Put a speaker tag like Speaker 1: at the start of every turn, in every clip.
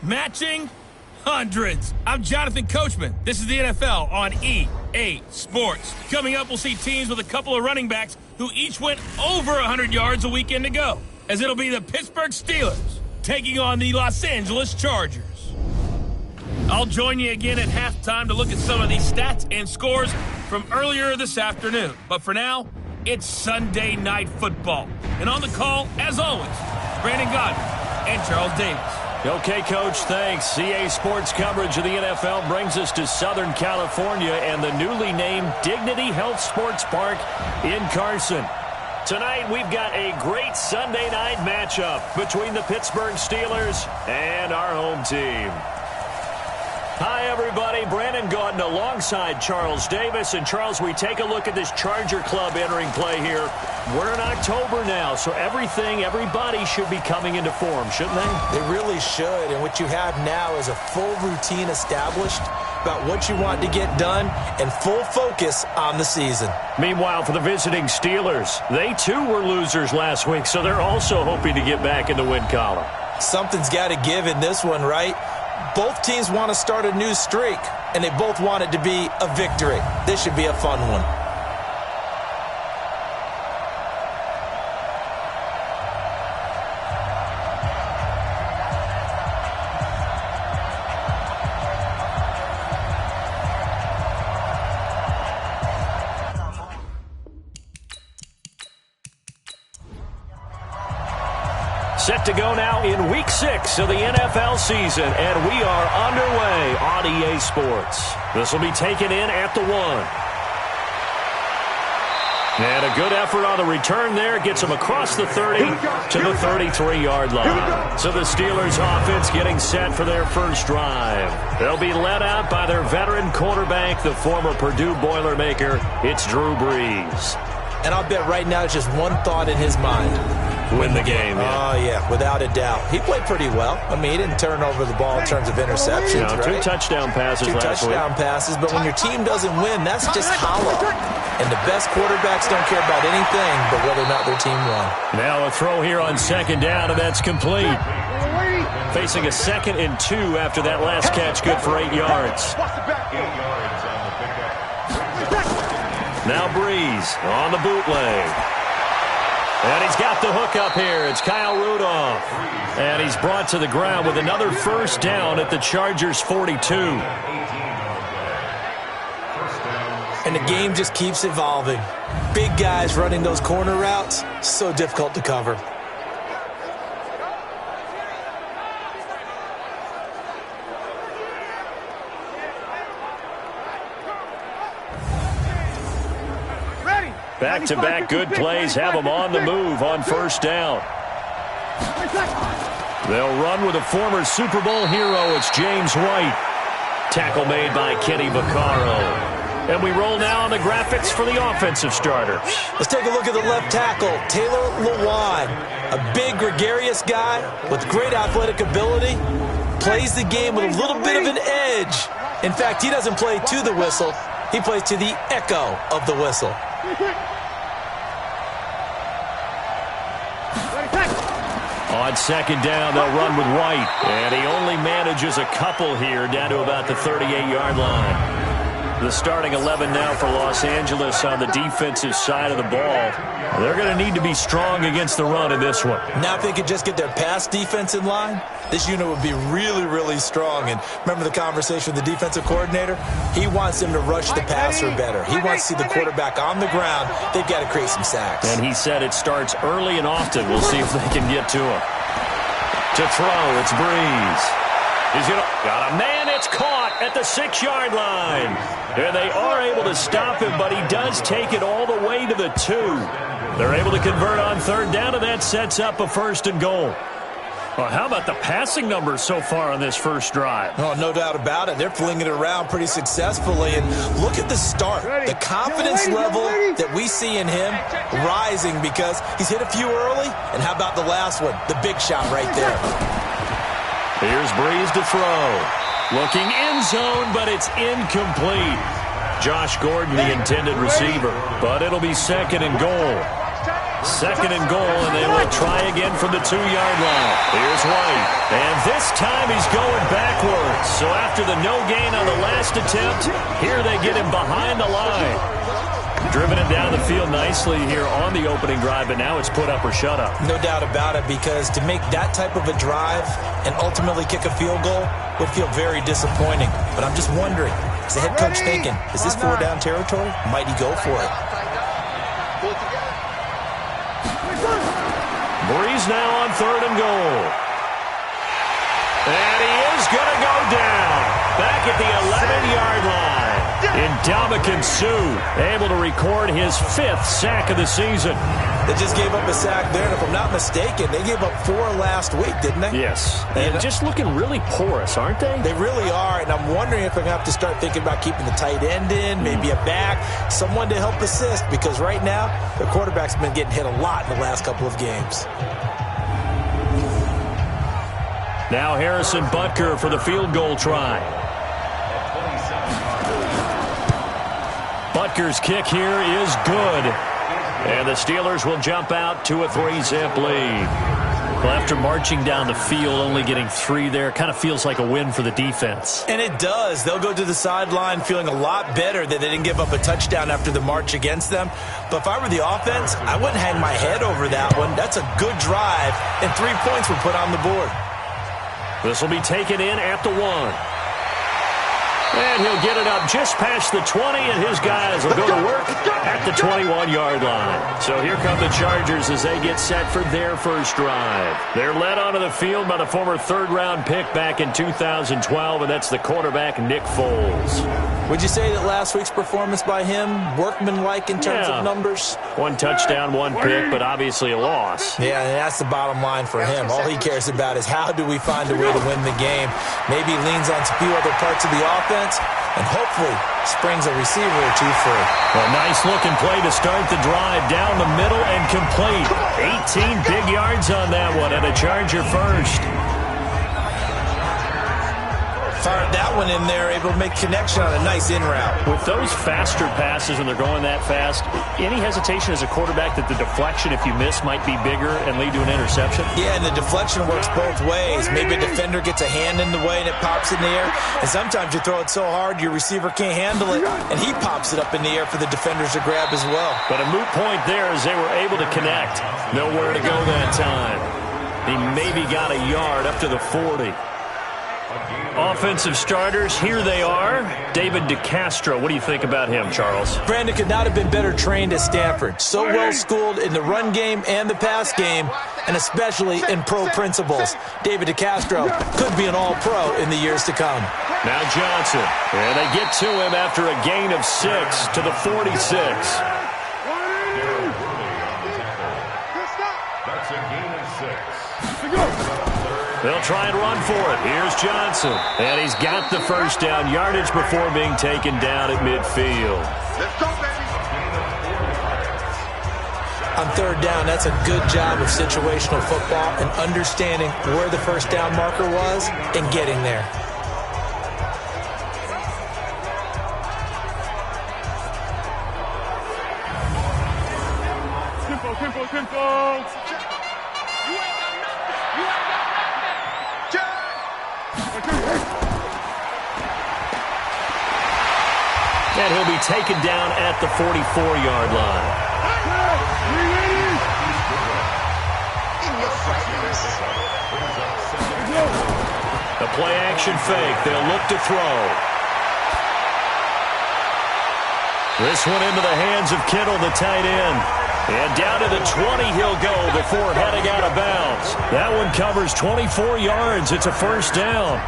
Speaker 1: matching hundreds. I'm Jonathan Coachman. This is the NFL on EA Sports. Coming up, we'll see teams with a couple of running backs who each went over 100 yards a weekend ago, as it'll be the Pittsburgh Steelers taking on the Los Angeles Chargers. I'll join you again at halftime to look at some of these stats and scores from earlier this afternoon. But for now, it's Sunday Night Football. And on the call, as always, Brandon Godwin and Charles Davis.
Speaker 2: Okay, Coach, thanks. EA Sports coverage of the NFL brings us to Southern California and the newly named Dignity Health Sports Park in Carson. Tonight, we've got a great Sunday night matchup between the Pittsburgh Steelers and our home team. Hi, everybody. Brandon Gaudin alongside Charles Davis. And, Charles, we take a look at this Charger club entering play here. We're in October now, so everybody should be coming into form, shouldn't they?
Speaker 3: They really should. And what you have now is a full routine established about what you want to get done and full focus on the season.
Speaker 2: Meanwhile, for the visiting Steelers, they, too, were losers last week, so they're also hoping to get back in the win column.
Speaker 3: Something's got to give in this one, right? Both teams want to start a new streak, and they both want it to be a victory. This should be a fun one.
Speaker 2: Set to go now in Week 6 of the NFL season, and we are underway on EA Sports. This will be taken in at the 1. And a good effort on the return there gets them across the 30 to the 33-yard line. So the Steelers offense getting set for their first drive. They'll be led out by their veteran quarterback, the former Purdue Boilermaker. It's Drew Brees.
Speaker 3: And I'll bet right now it's just one thought in his mind.
Speaker 2: Win the game.
Speaker 3: Yeah. Oh, yeah, without a doubt. He played pretty well. I mean, he didn't turn over the ball in terms of interceptions, right?
Speaker 2: 2 touchdown passes last week. 2
Speaker 3: touchdown passes, but when your team doesn't win, that's just hollow. And the best quarterbacks don't care about anything but whether or not their team won.
Speaker 2: Now a throw here on second down, and that's complete. Facing a 2nd and 2 after that last catch, good for 8 yards. Now Brees on the bootleg. And he's got the hook up here. It's Kyle Rudolph. And he's brought to the ground with another first down at the Chargers' 42.
Speaker 3: And the game just keeps evolving. Big guys running those corner routes, so difficult to cover.
Speaker 2: Back-to-back good plays have them on the move on first down. They'll run with a former Super Bowl hero. It's James White. Tackle made by Kenny Vaccaro. And we roll now on the graphics for the offensive starters.
Speaker 3: Let's take a look at the left tackle, Taylor Lewan. A big, gregarious guy with great athletic ability. Plays the game with a little bit of an edge. In fact, he doesn't play to the whistle. He plays to the echo of the whistle.
Speaker 2: On second down, they'll run with White. And he only manages a couple here down to about the 38-yard line. The starting 11 now for Los Angeles on the defensive side of the ball. They're going to need to be strong against the run in this one.
Speaker 3: Now if they could just get their pass defense in line, this unit would be really, really strong. And remember the conversation with the defensive coordinator? He wants them to rush the passer better. He wants to see the quarterback on the ground. They've got to create some sacks.
Speaker 2: And he said it starts early and often. We'll see if they can get to him. To throw, it's Brees. He's got a man, it's caught at the 6-yard line. And they are able to stop him, but he does take it all the way to the 2. They're able to convert on third down, and that sets up a 1st and goal. Well, how about the passing numbers so far on this first drive?
Speaker 3: Oh, no doubt about it. They're flinging it around pretty successfully. And look at the start. The confidence level that we see in him rising because he's hit a few early. And how about the last one? The big shot right there.
Speaker 2: Here's Brees to throw. Looking end zone, but it's incomplete. Josh Gordon, the intended receiver. But it'll be 2nd and goal. 2nd and goal, and they will try again from the 2-yard line. Here's White. And this time he's going backwards. So after the no gain on the last attempt, here they get him behind the line. Driven it down the field nicely here on the opening drive, but now it's put up or shut up.
Speaker 3: No doubt about it, because to make that type of a drive and ultimately kick a field goal would feel very disappointing. But I'm just wondering, is the head coach thinking, is this 4-down territory? Might he go for it?
Speaker 2: Breeze now on 3rd and goal. And he is going to go down. Back at the 11-yard line. Ndamukong Suh able to record his 5th sack of the season.
Speaker 3: They just gave up a sack there, and if I'm not mistaken, they gave up 4 last week, didn't they?
Speaker 2: Yes. And just looking really porous, aren't they?
Speaker 3: They really are, and I'm wondering if they're going to have to start thinking about keeping the tight end in, maybe a back, someone to help assist, because right now, the quarterback's been getting hit a lot in the last couple of games.
Speaker 2: Now Harrison Butker for the field goal try. Butker's kick here is good. And the Steelers will jump out to a 3-zip lead. Well, after marching down the field, only getting 3 there, kind of feels like a win for the defense.
Speaker 3: And it does. They'll go to the sideline feeling a lot better that they didn't give up a touchdown after the march against them. But if I were the offense, I wouldn't hang my head over that one. That's a good drive, and 3 points were put on the board.
Speaker 2: This will be taken in at the 1. And he'll get it up just past the 20, and his guys will go to work at the 21-yard line. So here come the Chargers as they get set for their first drive. They're led onto the field by the former 3rd-round pick back in 2012, and that's the quarterback, Nick Foles.
Speaker 3: Would you say that last week's performance by him, workmanlike in terms of numbers?
Speaker 2: 1 touchdown, 1 pick, but obviously a loss.
Speaker 3: Yeah, and that's the bottom line for him. All he cares about is how do we find a way to win the game. Maybe he leans on a few other parts of the offense, and hopefully springs a receiver or 2 free.
Speaker 2: A nice-looking play to start the drive down the middle and complete. 18 big yards on that one, and a Charger first.
Speaker 3: Fired that one in there, able to make connection on a nice in route.
Speaker 2: With those faster passes and they're going that fast, any hesitation as a quarterback that the deflection, if you miss, might be bigger and lead to an interception?
Speaker 3: Yeah, and the deflection works both ways. Maybe a defender gets a hand in the way and it pops in the air, and sometimes you throw it so hard your receiver can't handle it, and he pops it up in the air for the defenders to grab as well. But
Speaker 2: a moot point there as they were able to connect. Nowhere to go that time. He maybe got a yard up to the 40. Offensive starters, here they are. David DeCastro, what do you think about him, Charles?
Speaker 3: Brandon could not have been better trained at Stanford. So well schooled in the run game and the pass game, and especially in pro principles. David DeCastro could be an all-pro in the years to come.
Speaker 2: Now Johnson, and they get to him after a gain of 6 to the 46.
Speaker 4: That's a gain of 6.
Speaker 2: They'll try and run for it. Here's Johnson. And he's got the first down yardage before being taken down at midfield.
Speaker 4: Let's go, baby.
Speaker 3: On 3rd down, that's a good job of situational football and understanding where the first down marker was and getting there.
Speaker 4: Tempo.
Speaker 2: And he'll be taken down at the 44-yard line. The play-action fake. They'll look to throw. This one into the hands of Kittle, the tight end. And down to the 20 he'll go before heading out of bounds. That one covers 24 yards. It's a first down.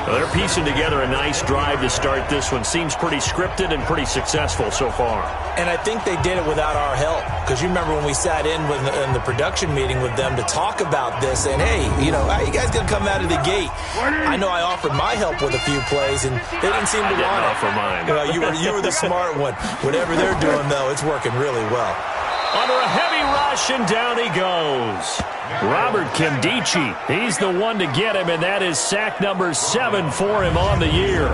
Speaker 2: Well, they're piecing together a nice drive to start this one. Seems pretty scripted and pretty successful so far.
Speaker 3: And I think they did it without our help. Because you remember when we sat in the production meeting with them to talk about this. And, hey, you know, how you guys going to come out of the gate? I know I offered my help with a few plays, and they didn't seem to want it.
Speaker 2: I didn't offer mine.
Speaker 3: You were the smart one. Whatever they're doing, though, it's working really well.
Speaker 2: Under a heavy rush, and down he goes. Robert Kimdichie, he's the one to get him, and that is sack number 7 for him on the year.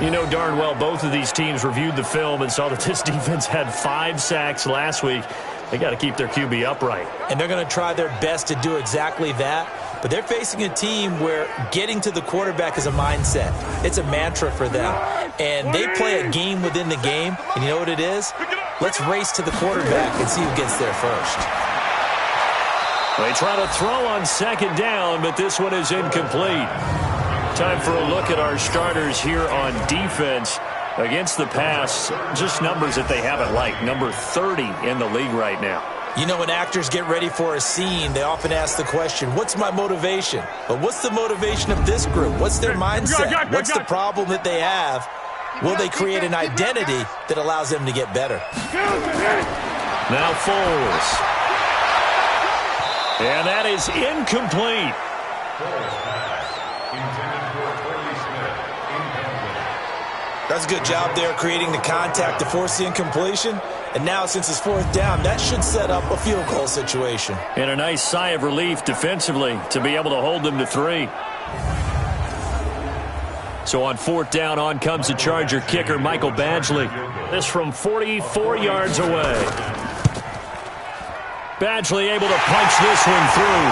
Speaker 2: You know darn well both of these teams reviewed the film and saw that this defense had 5 sacks last week. They got to keep their QB upright.
Speaker 3: And they're going to try their best to do exactly that. But they're facing a team where getting to the quarterback is a mindset. It's a mantra for them. And they play a game within the game. And you know what it is? Let's race to the quarterback and see who gets there first.
Speaker 2: They try to throw on second down, but this one is incomplete. Time for a look at our starters here on defense. Against the pass, just numbers that they haven't liked. Number 30 in the league right now.
Speaker 3: You know, when actors get ready for a scene, they often ask the question, what's my motivation? But what's the motivation of this group? What's their mindset? What's the problem that they have? Will they create an identity that allows them to get better?
Speaker 2: Now Foles. And that is incomplete.
Speaker 3: That's a good job there creating the contact to force the incompletion. And now, since it's 4th down, that should set up a field goal situation.
Speaker 2: And a nice sigh of relief defensively to be able to hold them to 3. So on 4th down, on comes the Charger kicker, Michael Badgley. This from 44 yards away. Badgley able to punch this one through.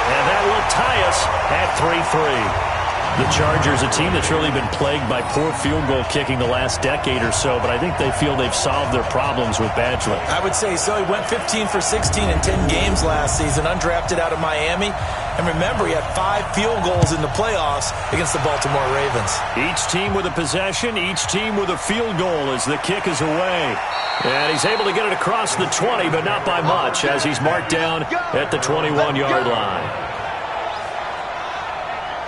Speaker 2: And that will tie us at 3-3. The Chargers, a team that's really been plagued by poor field goal kicking the last decade or so, but I think they feel they've solved their problems with Badgley.
Speaker 3: I would say so. He went 15 for 16 in 10 games last season, undrafted out of Miami. And remember, he had 5 field goals in the playoffs against the Baltimore Ravens.
Speaker 2: Each team with a possession, each team with a field goal as the kick is away. And he's able to get it across the 20, but not by much, as he's marked down at the 21-yard line.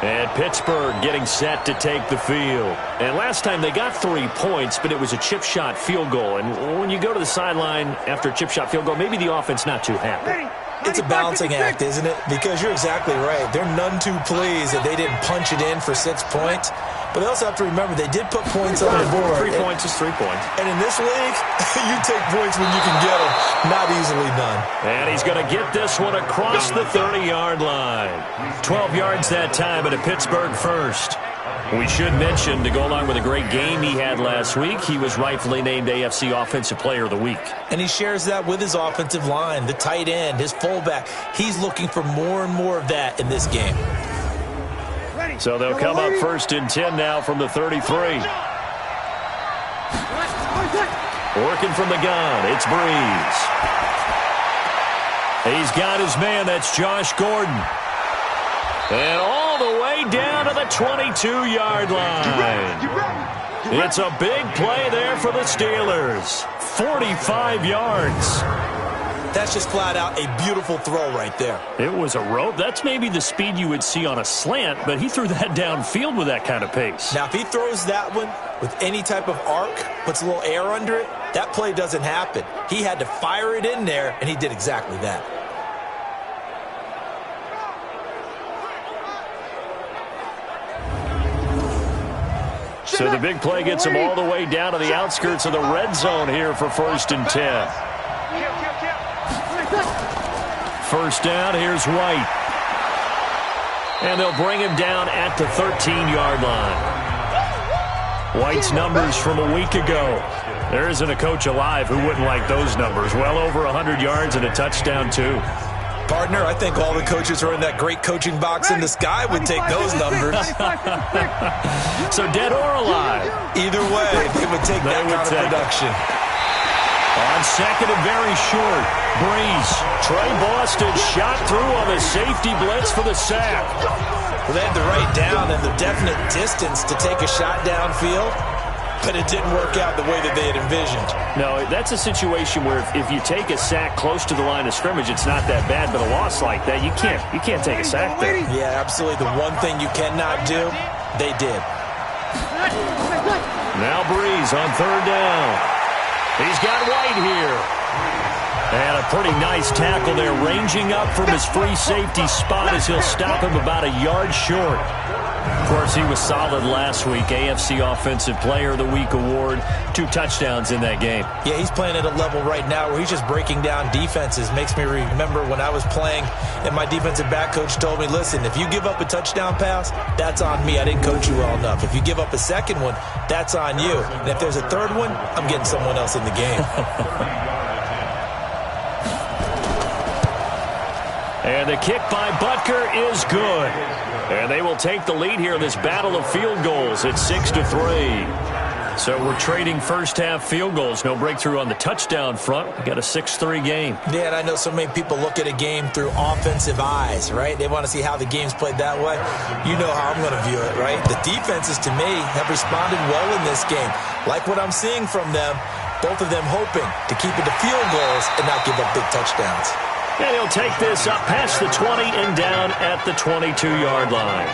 Speaker 2: And Pittsburgh getting set to take the field. And last time they got 3 points, but it was a chip shot field goal. And when you go to the sideline after a chip shot field goal, maybe the offense not too happy.
Speaker 3: It's a balancing act, isn't it? Because you're exactly right. They're none too pleased that they didn't punch it in for 6 points. But they also have to remember they did put points on the board.
Speaker 2: 3 points is 3 points.
Speaker 3: And in this league, you take points when you can get them. Not easily done.
Speaker 2: And he's going to get this one across the 30-yard line. 12 yards that time at a Pittsburgh first. We should mention, to go along with a great game he had last week, he was rightfully named AFC Offensive Player of the Week.
Speaker 3: And he shares that with his offensive line, the tight end, his fullback. He's looking for more and more of that in this game.
Speaker 2: So they'll come up 1st and 10 now from the 33. Working from the gun, it's Breeze. He's got his man, that's Josh Gordon. And all the way down to the 22-yard line. It's a big play there for the Steelers. 45 yards.
Speaker 3: That's just flat out a beautiful throw right there.
Speaker 2: It was a rope. That's maybe the speed you would see on a slant, but he threw that downfield with that kind of pace.
Speaker 3: Now, if he throws that one with any type of arc, puts a little air under it, that play doesn't happen. He had to fire it in there, and he did exactly that.
Speaker 2: So the big play gets him all the way down to the outskirts of the red zone here for 1st and 10. 1st down, here's White. And they'll bring him down at the 13-yard line. White's numbers from a week ago. There isn't a coach alive who wouldn't like those numbers. Well over 100 yards and a touchdown, too.
Speaker 3: Partner, I think all the coaches who are in that great coaching box in the sky would take those numbers.
Speaker 2: So dead or alive?
Speaker 3: Either way, they would take that kind of production.
Speaker 2: On 2nd and very short, Breeze. Trey Boston shot through on the safety blitz for the sack.
Speaker 3: Well, they had the right down and the definite distance to take a shot downfield, but it didn't work out the way that they had envisioned.
Speaker 2: No, that's a situation where if you take a sack close to the line of scrimmage, it's not that bad, but a loss like that, you can't take a sack there.
Speaker 3: Yeah, absolutely. The one thing you cannot do, they did.
Speaker 2: Now Breeze on 3rd down. He's got White here. And a pretty nice tackle there, ranging up from his free safety spot as he'll stop him about a yard short. Of course, he was solid last week. AFC Offensive Player of the Week award. 2 touchdowns in that game.
Speaker 3: Yeah, he's playing at a level right now where he's just breaking down defenses. Makes me remember when I was playing and my defensive back coach told me, listen, if you give up a touchdown pass, that's on me. I didn't coach you well enough. If you give up a second one, that's on you. And if there's a third one, I'm getting someone else in the game.
Speaker 2: And the kick by Butker is good. And they will take the lead here in this battle of field goals at 6-3. So we're trading first-half field goals. No breakthrough on the touchdown front. We got a 6-3 game.
Speaker 3: Yeah, and I know so many people look at a game through offensive eyes, right? They want to see how the game's played that way. You know how I'm going to view it, right? The defenses, to me, have responded well in this game. Like what I'm seeing from them, both of them hoping to keep it to field goals and not give up big touchdowns.
Speaker 2: And he'll take this up past the 20 and down at the 22-yard line.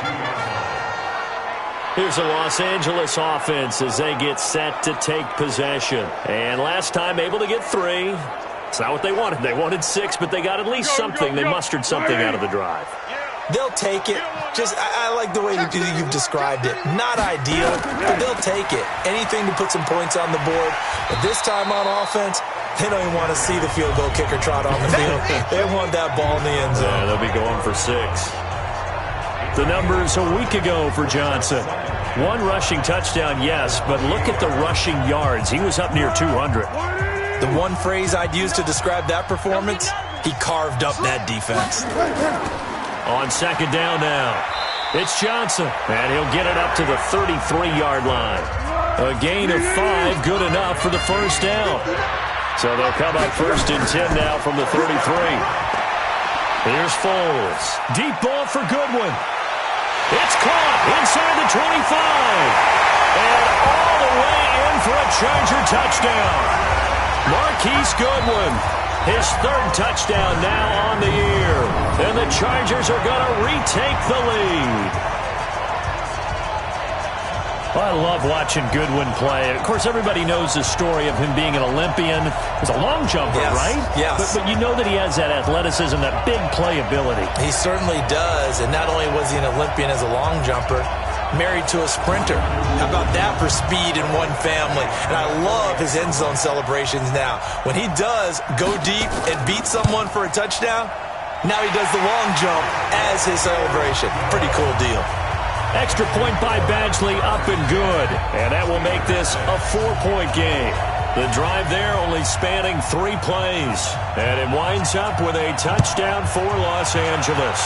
Speaker 2: Here's the Los Angeles offense as they get set to take possession. And last time able to get 3. It's not what they wanted. They wanted 6, but they got at least something. They mustered something out of the drive.
Speaker 3: They'll take it. Just, I like the way you've described it. Not ideal, but they'll take it. Anything to put some points on the board. But this time on offense, they don't even want to see the field goal kicker trot on the field. They want that ball in the end zone.
Speaker 2: Yeah, they'll be going for 6. The numbers a week ago for Johnson. 1 rushing touchdown, yes, but look at the rushing yards. He was up near 200.
Speaker 3: The one phrase I'd use to describe that performance, he carved up that defense.
Speaker 2: On second down now, it's Johnson, and he'll get it up to the 33-yard line. A gain of 5, good enough for the first down. So they'll come up 1st and 10 now from the 33. Here's Foles. Deep ball for Goodwin. It's caught inside the 25. And all the way in for a Charger touchdown. Marquise Goodwin, his 3rd touchdown now on the year. And the Chargers are going to retake the lead. I love watching Goodwin play. Of course, everybody knows the story of him being an Olympian. He's a long jumper,
Speaker 3: yes,
Speaker 2: right?
Speaker 3: Yes.
Speaker 2: But you know that he has that athleticism, that big playability.
Speaker 3: He certainly does. And not only was he an Olympian as a long jumper, married to a sprinter. How about that for speed in one family? And I love his end zone celebrations now. When he does go deep and beat someone for a touchdown, now he does the long jump as his celebration. Pretty cool deal.
Speaker 2: Extra point by Badgley, up and good. And that will make this a 4-point game. The drive there only spanning 3 plays. And it winds up with a touchdown for Los Angeles.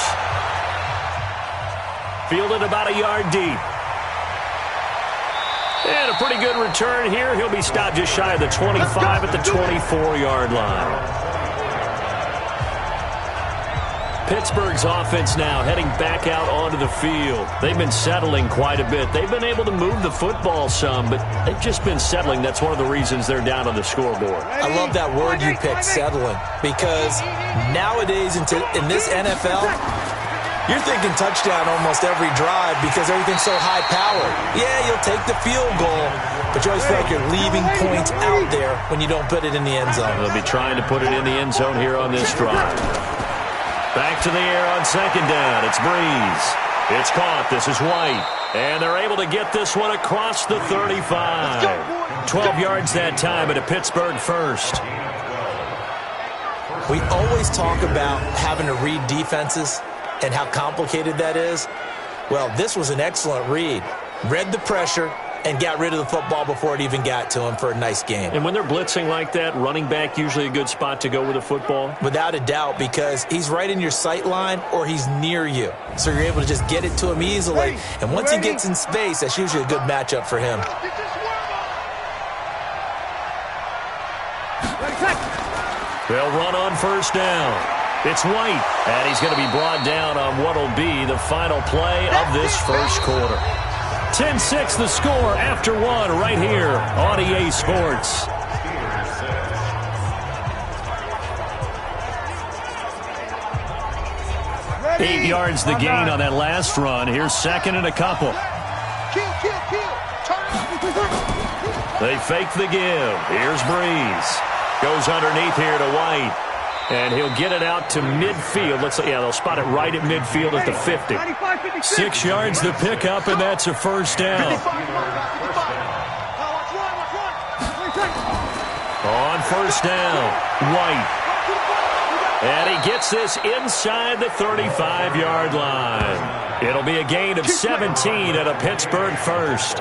Speaker 2: Fielded about a yard deep. And a pretty good return here. He'll be stopped just shy of the 25 at the 24-yard line. Pittsburgh's offense now heading back out onto the field. They've been settling quite a bit. They've been able to move the football some, but they've just been settling. That's one of the reasons they're down on the scoreboard.
Speaker 3: I love that word you picked, settling, because nowadays in this NFL, you're thinking touchdown almost every drive because everything's so high-powered. Yeah, you'll take the field goal, but you always feel like you're leaving points out there when you don't put it in the end zone.
Speaker 2: They'll be trying to put it in the end zone here on this drive. Back to the air on second down. It's Breeze. It's caught. This is White. And they're able to get this one across the 35. 12 yards that time at a Pittsburgh first.
Speaker 3: We always talk about having to read defenses and how complicated that is. Well, this was an excellent read. Read the pressure and got rid of the football before it even got to him for a nice game.
Speaker 2: And when they're blitzing like that, running back usually a good spot to go with the football?
Speaker 3: Without a doubt, because he's right in your sight line or he's near you. So you're able to just get it to him easily. And once he gets in space, that's usually a good matchup for him.
Speaker 2: They'll run on first down. It's White, and he's going to be brought down on what will be the final play of this first quarter. 10-6 the score after 1 right here on EA Sports. Eight yards the gain on that last run. Here's second and a couple. They fake the give. Here's Breeze. Goes underneath here to White. And he'll get it out to midfield. They'll spot it right at midfield at the 50. 6 yards the pickup, and that's a first down. On first down, White. And he gets this inside the 35-yard line. It'll be a gain of 17 at a Pittsburgh first.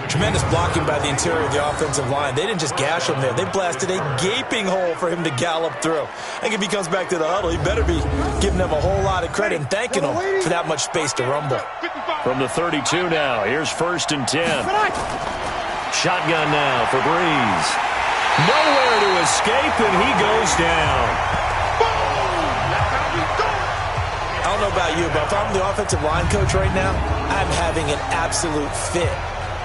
Speaker 3: Tremendous blocking by the interior of the offensive line. They didn't just gash him there. They blasted a gaping hole for him to gallop through. I think if he comes back to the huddle, he better be giving them a whole lot of credit and thanking them for that much space to rumble.
Speaker 2: From the 32 now, here's 1st and 10. Shotgun now for Breeze. Nowhere to escape, and he goes down.
Speaker 3: I don't know about you, but if I'm the offensive line coach right now, I'm having an absolute fit.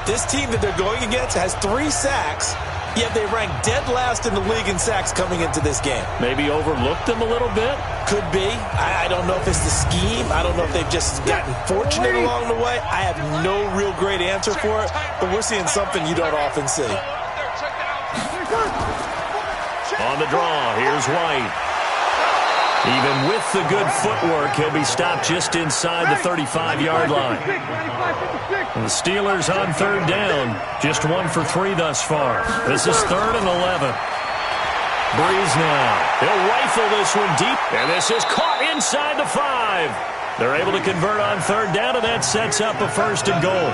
Speaker 3: This team that they're going against has 3 sacks, yet they rank dead last in the league in sacks coming into this game.
Speaker 2: Maybe overlooked them a little bit?
Speaker 3: Could be. I don't know if it's the scheme. I don't know if they've just gotten fortunate along the way. I have no real great answer for it, but we're seeing something you don't often see.
Speaker 2: On the draw, here's White. Even with the good footwork, he'll be stopped just inside the 35-yard line. The Steelers on 3rd down, just 1 for 3 thus far. This is 3rd and 11. Breeze now. He'll rifle this one deep, and this is caught inside the 5. They're able to convert on 3rd down, and that sets up a 1st and goal.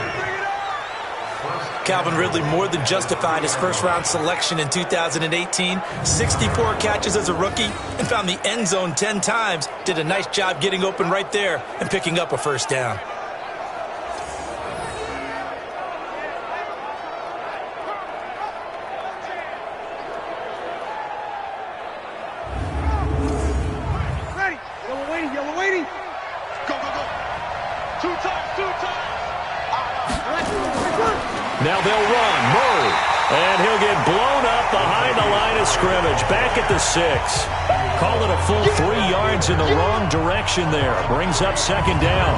Speaker 3: Calvin Ridley more than justified his first-round selection in 2018. 64 catches as a rookie and found the end zone 10 times. Did a nice job getting open right there and picking up a 1st down.
Speaker 4: Ready. Yellow waiting. Go. 2 times.
Speaker 2: Now they'll run. Murray. And he'll get blown up behind the line of scrimmage. Back at the 6. Call it a full 3 yards in the wrong direction there. Brings up 2nd down.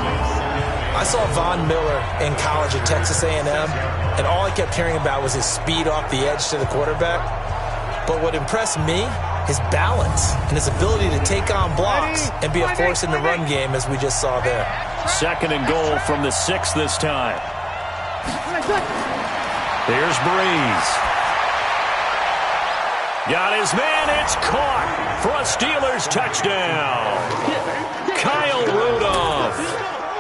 Speaker 3: I saw Von Miller in college at Texas A&M, and all I kept hearing about was his speed off the edge to the quarterback. But what impressed me, his balance and his ability to take on blocks and be a force in the run game, as we just saw there.
Speaker 2: 2nd and goal from the 6 this time. Here's Breeze. Got his man. It's caught for a Steelers touchdown. Kyle Rudolph.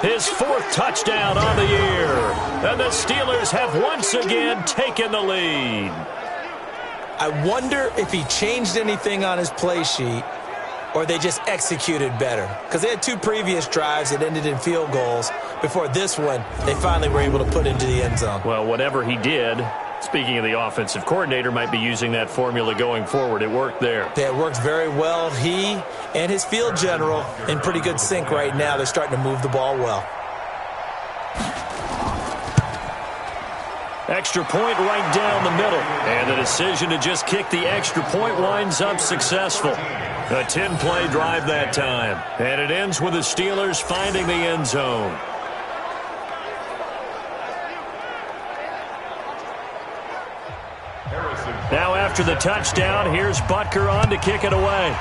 Speaker 2: His 4th touchdown on the year. And the Steelers have once again taken the lead.
Speaker 3: I wonder if he changed anything on his play sheet or they just executed better. Because they had 2 previous drives that ended in field goals. Before this one, they finally were able to put into the end zone.
Speaker 2: Well, whatever he did, speaking of the offensive coordinator, might be using that formula going forward. It worked there.
Speaker 3: Yeah, it worked very well. He and his field general in pretty good sync right now. They're starting to move the ball well.
Speaker 2: Extra point right down the middle. And the decision to just kick the extra point winds up successful. A 10-play drive that time. And it ends with the Steelers finding the end zone. Now after the touchdown, here's Butker on to kick it away.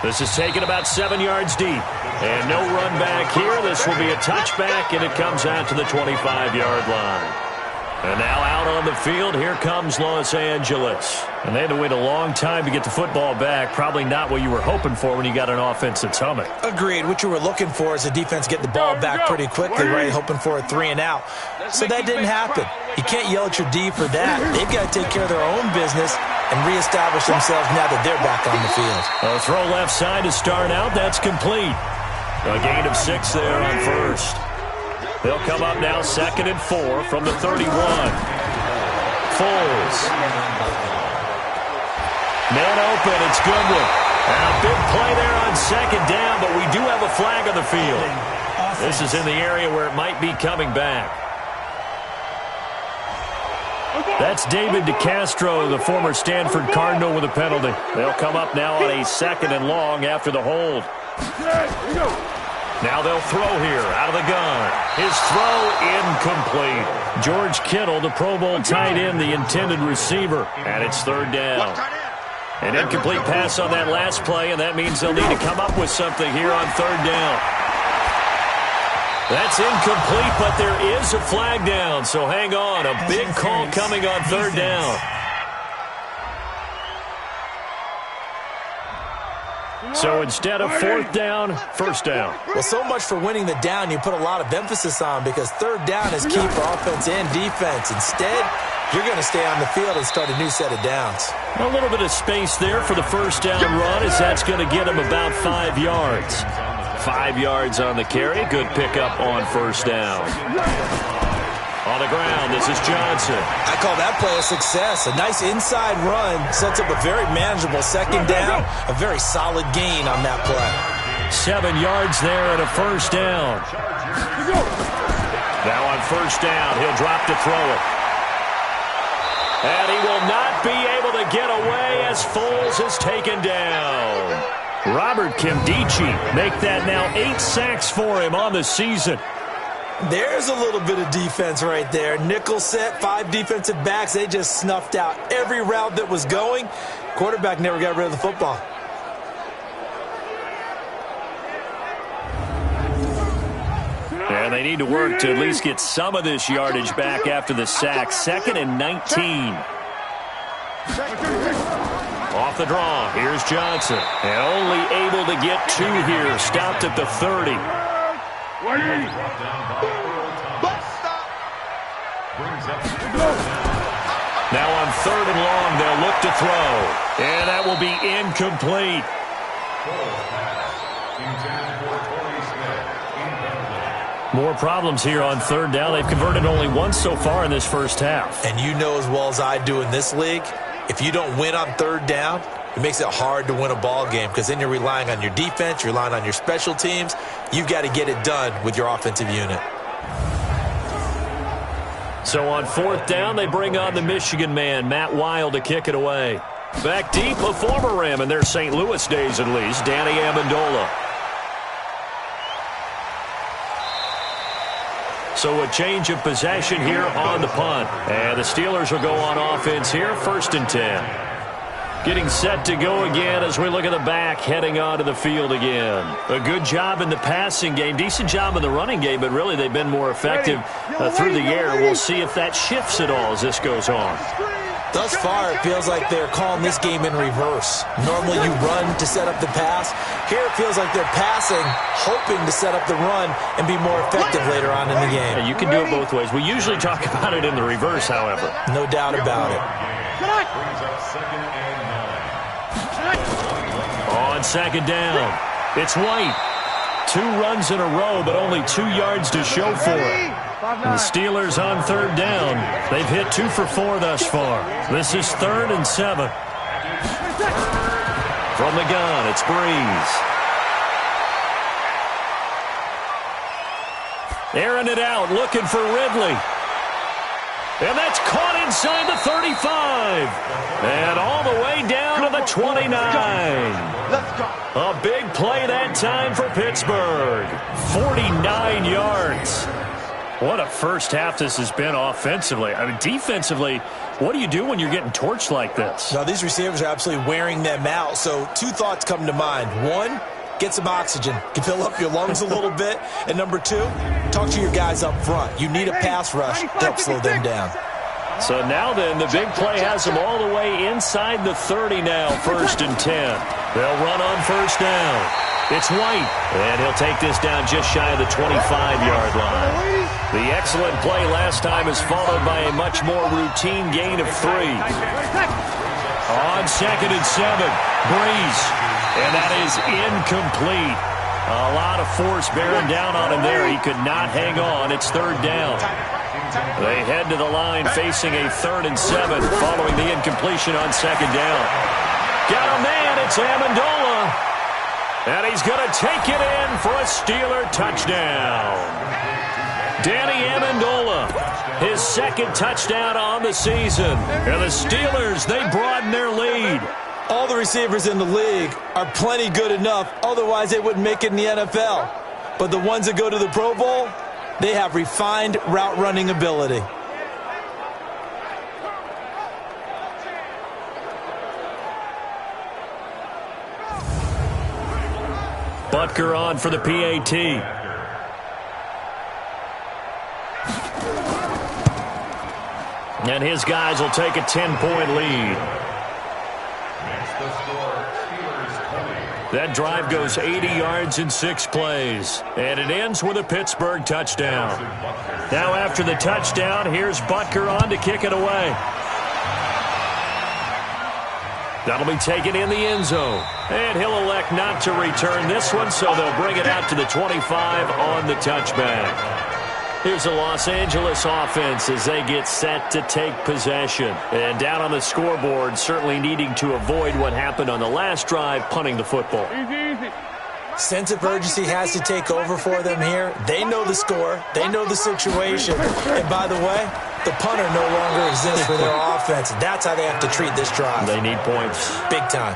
Speaker 2: This is taken about 7 yards deep. And no run back here. This will be a touchback, and it comes out to the 25-yard line. And now out on the field, here comes Los Angeles. And they had to wait a long time to get the football back. Probably not what you were hoping for when you got an offense that's humming.
Speaker 3: Agreed. What you were looking for is the defense get the ball back pretty quickly, right? Hoping for a 3 and out. So that didn't happen. You can't yell at your D for that. They've got to take care of their own business and reestablish themselves now that they're back on the field.
Speaker 2: A throw left side to start out. That's complete. A gain of 6 there on 1st. They'll come up now 2nd and 4 from the 31. Foles. Man open. It's Goodwin. And a big play there on 2nd down, but we do have a flag on the field. This is in the area where it might be coming back. That's David DeCastro, the former Stanford Cardinal, with a penalty. They'll come up now on a 2nd and long after the hold. Now they'll throw here out of the gun. His throw incomplete. George Kittle, the Pro Bowl tight end, the intended receiver. And it's third down. An incomplete pass on that last play, and that means they'll need to come up with something here on third down. That's incomplete, but there is a flag down, so hang on. A big call coming on third down. So instead of fourth down, first down.
Speaker 3: Well, so much for winning the down you put a lot of emphasis on, because third down is key for offense and defense. Instead, you're going to stay on the field and start a new set of downs.
Speaker 2: A little bit of space there for the first down run, as that's going to get him about 5 yards. 5 yards on the carry. Good pickup on first down. On the ground, this is Johnson.
Speaker 3: I call that play a success. A nice inside run sets up a very manageable second down. A very solid gain on that play.
Speaker 2: 7 yards there and a first down. Now on first down, he'll drop to throw it. And he will not be able to get away as Foles is taken down. Robert Kimdichie make that now 8 sacks for him on the season.
Speaker 3: There's a little bit of defense right there. Nickel set, 5 defensive backs. They just snuffed out every route that was going. Quarterback never got rid of the football.
Speaker 2: And they need to work to at least get some of this yardage back after the sack. 2nd and 19. Off the draw, here's Johnson. And only able to get 2 here. Stopped at the 30. Now on 3rd and long, they'll look to throw. And that will be incomplete. More problems here on third down. They've converted only once so far in this first half.
Speaker 3: And you know as well as I do in this league, if you don't win on third down, it makes it hard to win a ball game, because then you're relying on your defense, you're relying on your special teams. You've got to get it done with your offensive unit.
Speaker 2: So on 4th down, they bring on the Michigan man, Matt Wild, to kick it away. Back deep, a former Ram in their St. Louis days at least, Danny Amendola. So a change of possession here on the punt. And the Steelers will go on offense here, 1st and 10. Getting set to go again as we look at the back, heading onto the field again. A good job in the passing game, decent job in the running game, but really they've been more effective through the air. We'll see if that shifts at all as this goes on.
Speaker 3: Thus far, it feels like they're calling this game in reverse. Normally you run to set up the pass. Here it feels like they're passing, hoping to set up the run and be more effective later on in the game.
Speaker 2: Yeah, you can do it both ways. We usually talk about it in the reverse, however.
Speaker 3: No doubt about it.
Speaker 2: On 2nd down, it's White. 2 runs in a row, but only 2 yards to show for it. And the Steelers on 3rd down. They've hit 2 for 4 thus far. This is 3rd and 7. From the gun, it's Breeze. Airing it out, looking for Ridley. And that's caught inside the 35. And all the way down to the 29. A big play that time for Pittsburgh. 49 yards. What a first half this has been offensively. I mean, defensively, what do you do when you're getting torched like this?
Speaker 3: Now, these receivers are absolutely wearing them out. So 2 thoughts come to mind. 1, get some oxygen. Can fill up your lungs a little bit. And number 2, talk to your guys up front. You need a pass rush to help slow them down.
Speaker 2: So now then, the big play has them all the way inside the 30 now, 1st and 10. They'll run on first down. It's White, and he'll take this down just shy of the 25-yard line. The excellent play last time is followed by a much more routine gain of 3. On 2nd and 7, Breeze, and that is incomplete. A lot of force bearing down on him there. He could not hang on. It's 3rd down. They head to the line facing a 3rd and 7 following the incompletion on 2nd down. Got a man, it's Amendola. And he's going to take it in for a Steeler touchdown. Danny Amendola, his 2nd touchdown on the season. And the Steelers, they broaden their lead.
Speaker 3: All the receivers in the league are plenty good enough, otherwise they wouldn't make it in the NFL. But the ones that go to the Pro Bowl, they have refined route running ability.
Speaker 2: Butker on for the PAT. And his guys will take a 10-point lead. That drive goes 80 yards in 6 plays. And it ends with a Pittsburgh touchdown. Now after the touchdown, here's Butker on to kick it away. That'll be taken in the end zone. And he'll elect not to return this one, so they'll bring it out to the 25 on the touchback. Here's the Los Angeles offense as they get set to take possession. And down on the scoreboard, certainly needing to avoid what happened on the last drive, punting the football.
Speaker 3: Sense of urgency has to take over for them here. They know the score. They know the situation. And by the way, the punter no longer exists for their offense. That's how they have to treat this drive.
Speaker 2: They need points.
Speaker 3: Big time.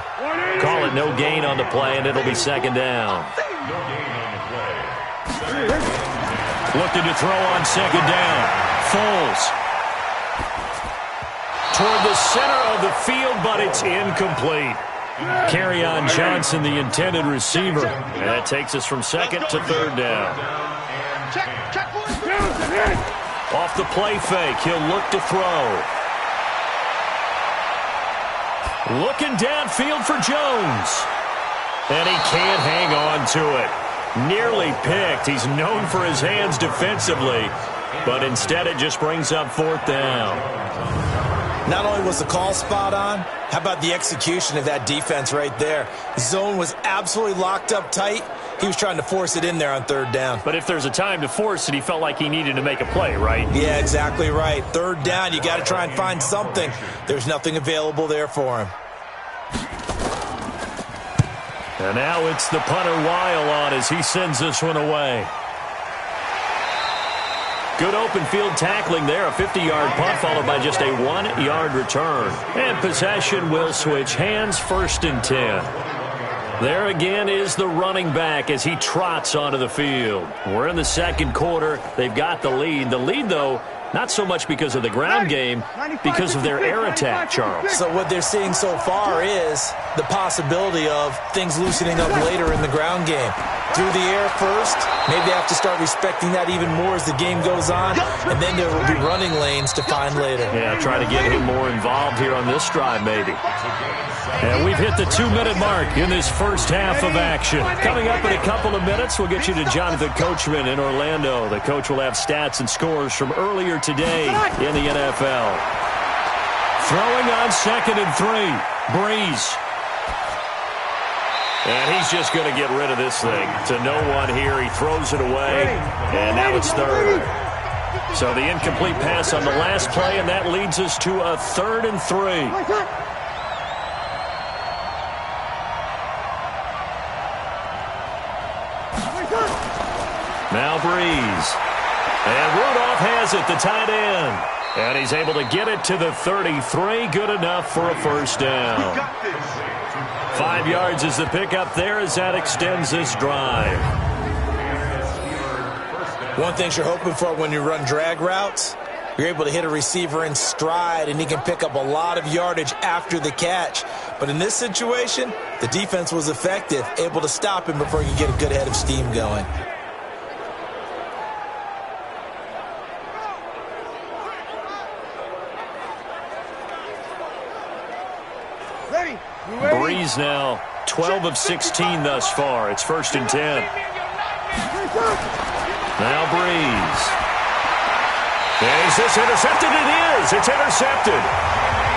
Speaker 2: Call it no gain on the play, and it'll be second down. Looking to throw on second down. Foles. Toward the center of the field, but it's incomplete. Kerryon Johnson, the intended receiver. And that takes us from second to third down. Off the play fake, he'll look to throw. Looking downfield for Jones. And he can't hang on to it. Nearly picked. He's known for his hands defensively, but instead it just brings up fourth down.
Speaker 3: Not only was the call spot on, how about the execution of that defense right there? The zone was absolutely locked up tight. He was trying to force it in there on third down.
Speaker 2: But if there's a time to force it, he felt like he needed to make a play, right?
Speaker 3: Yeah, exactly right. Third down, you got to try and find something. There's nothing available there for him.
Speaker 2: And now it's the punter Weil on as he sends this one away. Good open field tackling there. A 50-yard punt followed by just a 1-yard return. And possession will switch hands, 1st and 10. There again is the running back as he trots onto the field. We're in the second quarter. They've got the lead. The lead, though, not so much because of the ground game, because of their air attack, Charles.
Speaker 3: So what they're seeing so far is the possibility of things loosening up later in the ground game. Through the air first, maybe they have to start respecting that even more as the game goes on, and then there will be running lanes to find later.
Speaker 2: Yeah, try to get him more involved here on this drive, maybe. And we've hit the 2-minute mark in this first half of action. Coming up in a couple of minutes, we'll get you to Jonathan Coachman in Orlando. The coach will have stats and scores from earlier today in the NFL. Throwing on 2nd and 3. Breeze. And he's just going to get rid of this thing. To no one here. He throws it away. And now it's third. So the incomplete pass on the last play, and that leads us to a 3rd and 3. Now Breeze. And Rudolph has it, the tight end. And he's able to get it to the 33. Good enough for a first down. 5 yards is the pickup there as that extends this drive.
Speaker 3: One thing you're hoping for when you run drag routes, you're able to hit a receiver in stride, and he can pick up a lot of yardage after the catch. But in this situation, the defense was effective, able to stop him before he could get a good head of steam going.
Speaker 2: Breeze now 12 of 16 thus far. It's 1st and 10. Now Breeze. Is this intercepted? It is. It's intercepted.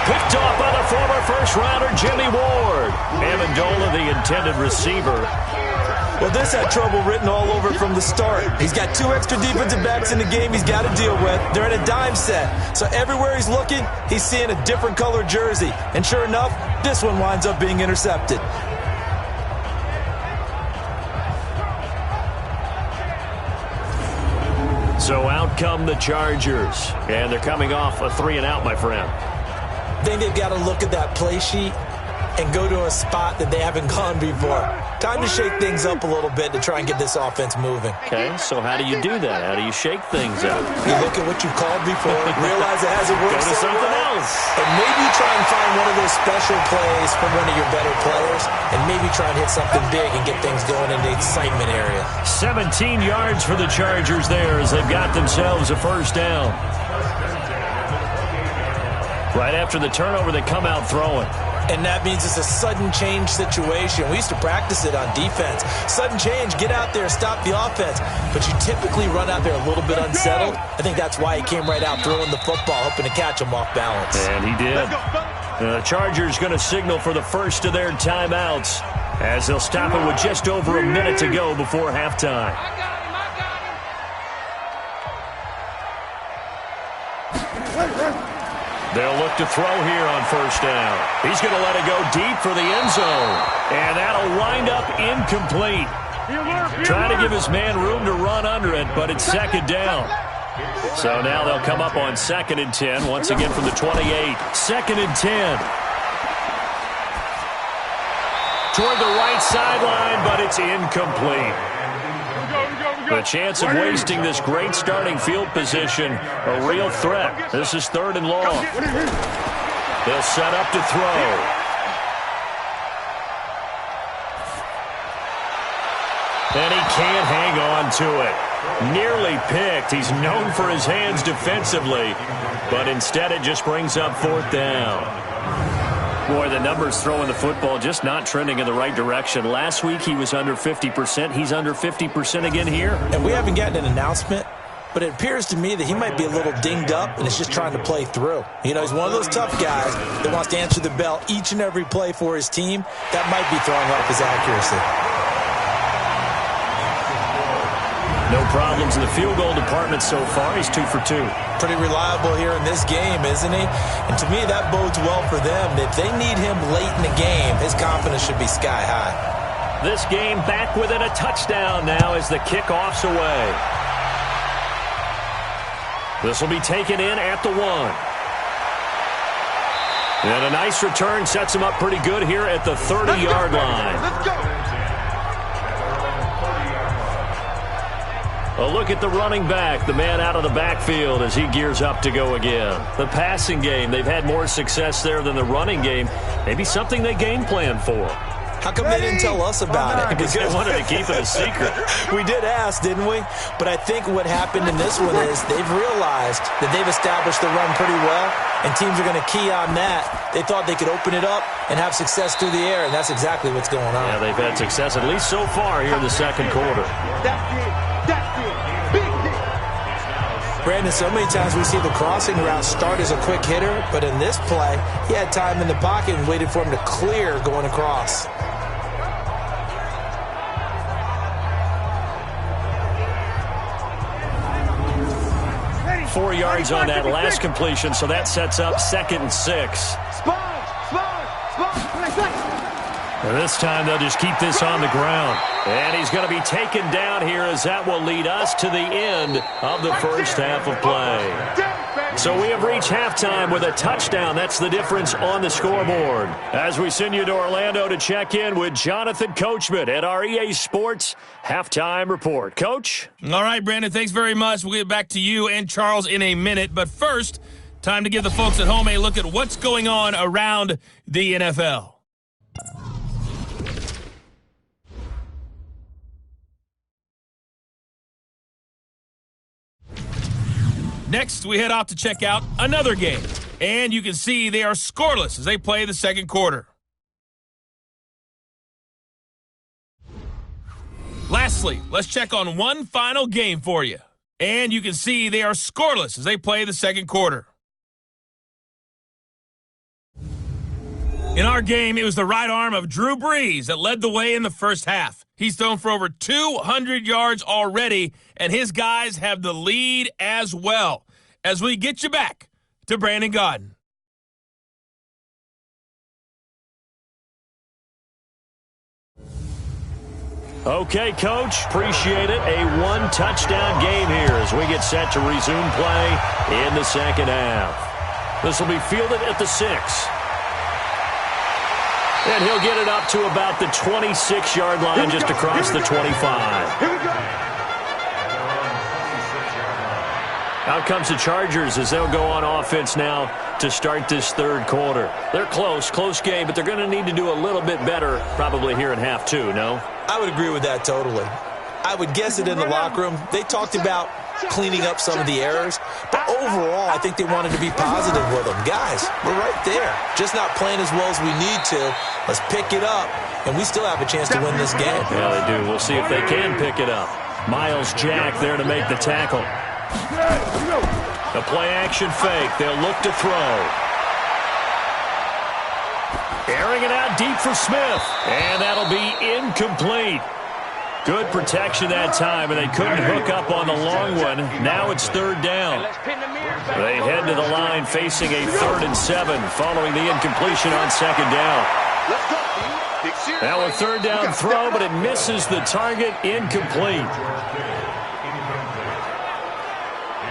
Speaker 2: Picked off by the former first-rounder Jimmy Ward. Amendola, the intended receiver.
Speaker 3: Well, this had trouble written all over from the start. He's got 2 extra defensive backs in the game he's got to deal with. They're in a dime set. So everywhere he's looking, he's seeing a different color jersey. And sure enough, this one winds up being intercepted.
Speaker 2: So out come the Chargers. And they're coming off a 3-and-out, my friend.
Speaker 3: I think they've got to look at that play sheet and go to a spot that they haven't gone before. Time to shake things up a little bit to try and get this offense moving.
Speaker 2: Okay, so how do you do that? How do you shake things up?
Speaker 3: You look at what you called before, realize it hasn't worked
Speaker 2: Go to something else.
Speaker 3: and maybe try and find one of those special plays from one of your better players, and maybe try and hit something big and get things going in the excitement area.
Speaker 2: 17 yards for the Chargers there as they've got themselves a first down. Right after the turnover, they come out throwing.
Speaker 3: And that means it's a sudden change situation. We used to practice it on defense. Sudden change, get out there, stop the offense. But you typically run out there a little bit unsettled. I think that's why he came right out throwing the football, hoping to catch him off balance.
Speaker 2: And he did. The Chargers going to signal for the first of their timeouts as they'll stop it with just over a minute to go before halftime. They'll look to throw here on first down. He's going to let it go deep for the end zone. And that'll wind up incomplete. Trying to give his man room to run under it, but it's second down. So now they'll come up on 2nd and 10, once again from the 28. 2nd and 10. Toward the right sideline, but it's incomplete. The chance of wasting this great starting field position, a real threat. This is 3rd and long. They'll set up to throw. And he can't hang on to it. Nearly picked. He's known for his hands defensively, but instead it just brings up 4th down. Boy, the numbers throwing the football just not trending in the right direction. Last week he was under 50%. He's under 50% again here.
Speaker 3: And we haven't gotten an announcement, but it appears to me that he might be a little dinged up and is just trying to play through. You know, he's one of those tough guys that wants to answer the bell each and every play for his team. That might be throwing off his accuracy.
Speaker 2: No problems in the field goal department so far. He's 2 for 2.
Speaker 3: Pretty reliable here in this game, isn't he? And to me, that bodes well for them. If they need him late in the game, his confidence should be sky high.
Speaker 2: This game back within a touchdown now as the kickoff's away. This will be taken in at the 1. And a nice return sets him up pretty good here at the 30-yard line.
Speaker 4: Let's go.
Speaker 2: A look at the running back, the man out of the backfield as he gears up to go again. The passing game, they've had more success there than the running game. Maybe something they game plan for.
Speaker 3: How come they didn't tell us about it?
Speaker 2: Because they wanted to keep it a secret.
Speaker 3: We did ask, didn't we? But I think what happened in this one is they've realized that they've established the run pretty well, and teams are going to key on that. They thought they could open it up and have success through the air, and that's exactly what's going on.
Speaker 2: Yeah, they've had success at least so far here in the second quarter.
Speaker 3: Brandon, so many times we see the crossing route start as a quick hitter, but in this play, he had time in the pocket and waited for him to clear going across.
Speaker 4: Ready.
Speaker 2: 4 yards on that last completion, so that sets up 2nd and 6.
Speaker 4: Sponge.
Speaker 2: And this time they'll just keep this on the ground. And he's going to be taken down here as that will lead us to the end of the first half of play. So we have reached halftime with a touchdown. That's the difference on the scoreboard. As we send you to Orlando to check in with Jonathan Coachman at our EA Sports Halftime Report. Coach?
Speaker 1: All right, Brandon, thanks very much. We'll get back to you and Charles in a minute. But first, time to give the folks at home a look at what's going on around the NFL. Next, we head off to check out another game. And you can see they are scoreless as they play the second quarter. Lastly, let's check on one final game for you. And you can see they are scoreless as they play the second quarter. In our game, it was the right arm of Drew Brees that led the way in the first half. He's thrown for over 200 yards already, and his guys have the lead as well. As we get you back to Brandon Gaudin.
Speaker 2: Okay, Coach, appreciate it. A one-touchdown game here as we get set to resume play in the second half. This will be fielded at the 6. And he'll get it up to about the 26-yard line, just across the 25.
Speaker 4: Here we go.
Speaker 2: Out comes the Chargers as they'll go on offense now to start this third quarter. They're close game, but they're going to need to do a little bit better probably here in half two, no?
Speaker 3: I would agree with that totally. I would guess it in the locker room. They talked about cleaning up some of the errors, but overall, I think they wanted to be positive with them. Guys, we're right there. Just not playing as well as we need to. Let's pick it up, and we still have a chance to win this game.
Speaker 2: Yeah, they do. We'll see if they can pick it up. Miles Jack there to make the tackle. The play-action fake. They'll look to throw. Airing it out deep for Smith. And that'll be incomplete. Good protection that time, and they couldn't hook up on the long one. Now it's third down. They head to the line facing a 3rd and 7 following the incompletion on second down. Now a third down throw, but it misses the target. Incomplete.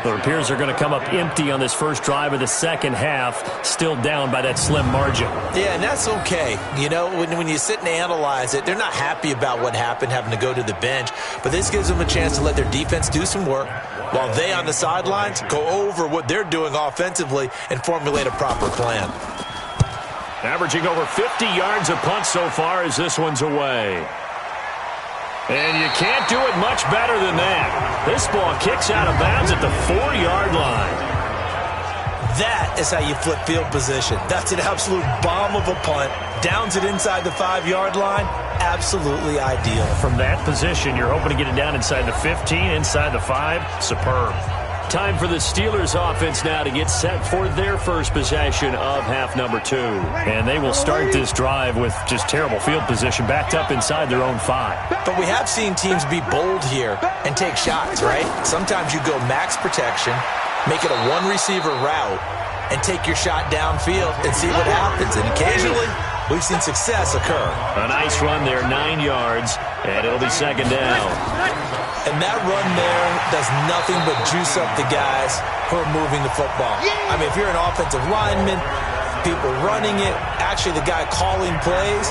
Speaker 2: It appears they're going to come up empty on this first drive of the second half, still down by that slim margin.
Speaker 3: Yeah, and that's okay. You know, when you sit and analyze it, they're not happy about what happened, having to go to the bench. But this gives them a chance to let their defense do some work while they on the sidelines go over what they're doing offensively and formulate a proper plan.
Speaker 2: Averaging over 50 yards a punt so far as this one's away. And you can't do it much better than that. This ball kicks out of bounds at the 4-yard line.
Speaker 3: That is how you flip field position. That's an absolute bomb of a punt. Downs it inside the 5-yard line. Absolutely ideal.
Speaker 2: From that position, you're hoping to get it down inside the 15, inside the 5. Superb. Time for the Steelers offense now to get set for their first possession of half number 2. And they will start this drive with just terrible field position, backed up inside their own 5.
Speaker 3: But we have seen teams be bold here and take shots, right? Sometimes you go max protection, make it a one-receiver route, and take your shot downfield and see what happens. And occasionally, we've seen success occur.
Speaker 2: A nice run there, 9 yards, and it'll be second down.
Speaker 3: And that run there does nothing but juice up the guys who are moving the football. I mean, if you're an offensive lineman, people running it, actually the guy calling plays,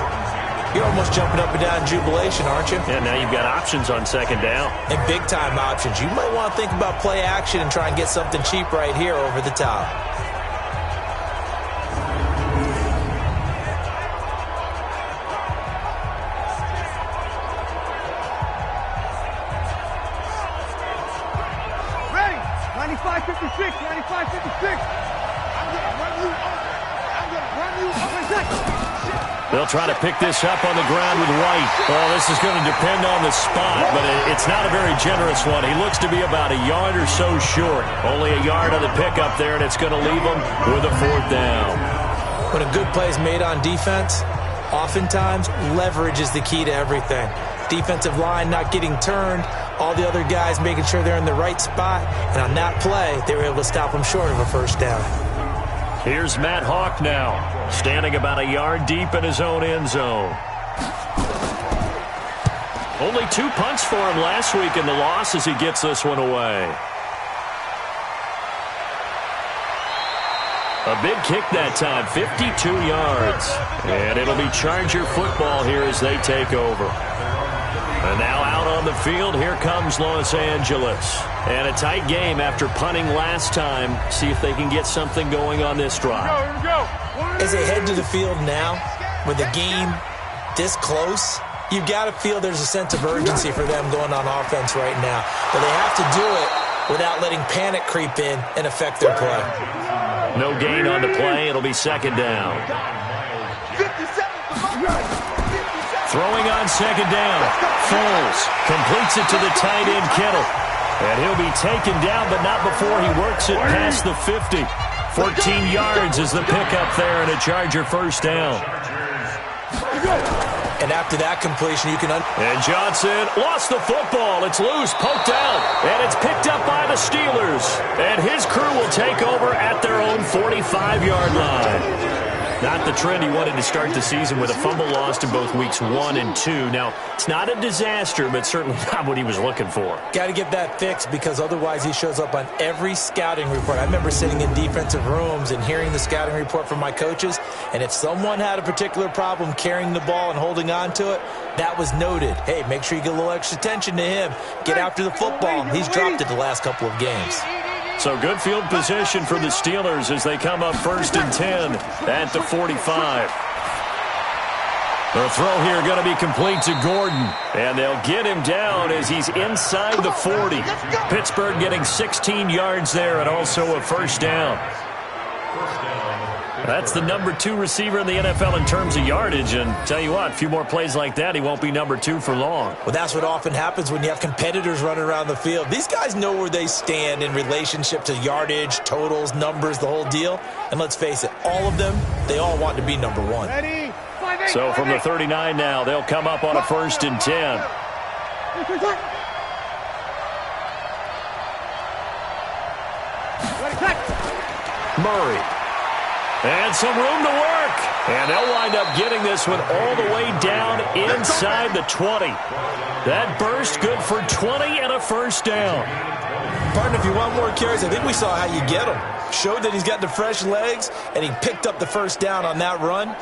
Speaker 3: you're almost jumping up and down in jubilation, aren't you?
Speaker 2: Yeah, now you've got options on second down.
Speaker 3: And big-time options. You might want to think about play action and try and get something cheap right here over the top.
Speaker 4: Ready? 95-56, 95-56. I'm going to run you over. I'm going to run you over.
Speaker 2: They'll try to pick this up on the ground with White. Well, this is going to depend on the spot, but it's not a very generous one. He looks to be about a yard or so short. Only a yard on the pickup there, and it's going to leave him with a 4th down.
Speaker 3: When a good play is made on defense, oftentimes leverage is the key to everything. Defensive line not getting turned, all the other guys making sure they're in the right spot, and on that play, they were able to stop them short of a first down.
Speaker 2: Here's Matt Hawk now, standing about a yard deep in his own end zone. Only 2 punts for him last week in the loss as he gets this one away. A big kick that time, 52 yards. And it'll be Charger football here as they take over. And now out on the field, here comes Los Angeles. And a tight game after punting last time. See if they can get something going on this drive.
Speaker 4: Here we go.
Speaker 3: As they head to the field now, with the game this close, you've got to feel there's a sense of urgency for them going on offense right now. But they have to do it without letting panic creep in and affect their play.
Speaker 2: No gain on the play. It'll be second down.
Speaker 4: 57.
Speaker 2: Throwing on second down. Foles completes it to the tight end Kittle. And he'll be taken down, but not before he works it past the 50. 14 yards is the pickup there, and a Charger first down.
Speaker 3: And after that completion, you can...
Speaker 2: And Johnson lost the football. It's loose, poked out, and it's picked up by the Steelers. And his crew will take over at their own 45-yard line. Not the trend he wanted to start the season with a fumble lost in both weeks 1 and 2. Now, it's not a disaster, but certainly not what he was looking for.
Speaker 3: Got to get that fixed because otherwise he shows up on every scouting report. I remember sitting in defensive rooms and hearing the scouting report from my coaches, and if someone had a particular problem carrying the ball and holding on to it, that was noted. Hey, make sure you get a little extra attention to him. Get after the football. He's dropped it the last couple of games.
Speaker 2: So good field position for the Steelers as they come up 1st and 10 at the 45. The throw here going to be complete to Gordon. And they'll get him down as he's inside the 40. Pittsburgh getting 16 yards there and also a first down. That's the number 2 receiver in the NFL in terms of yardage. And tell you what, a few more plays like that, he won't be number 2 for long.
Speaker 3: Well, that's what often happens when you have competitors running around the field. These guys know where they stand in relationship to yardage, totals, numbers, the whole deal. And let's face it, all of them, they all want to be number 1.
Speaker 4: Ready?
Speaker 2: So from the 39 now, they'll come up on a 1st and 10. Murray. And some room to work. And they'll wind up getting this one all the way down inside the 20. That burst good for 20 and a first down.
Speaker 3: Partner, if you want more carries, I think we saw how you get him. Showed that he's got the fresh legs, and he picked up the first down on that run.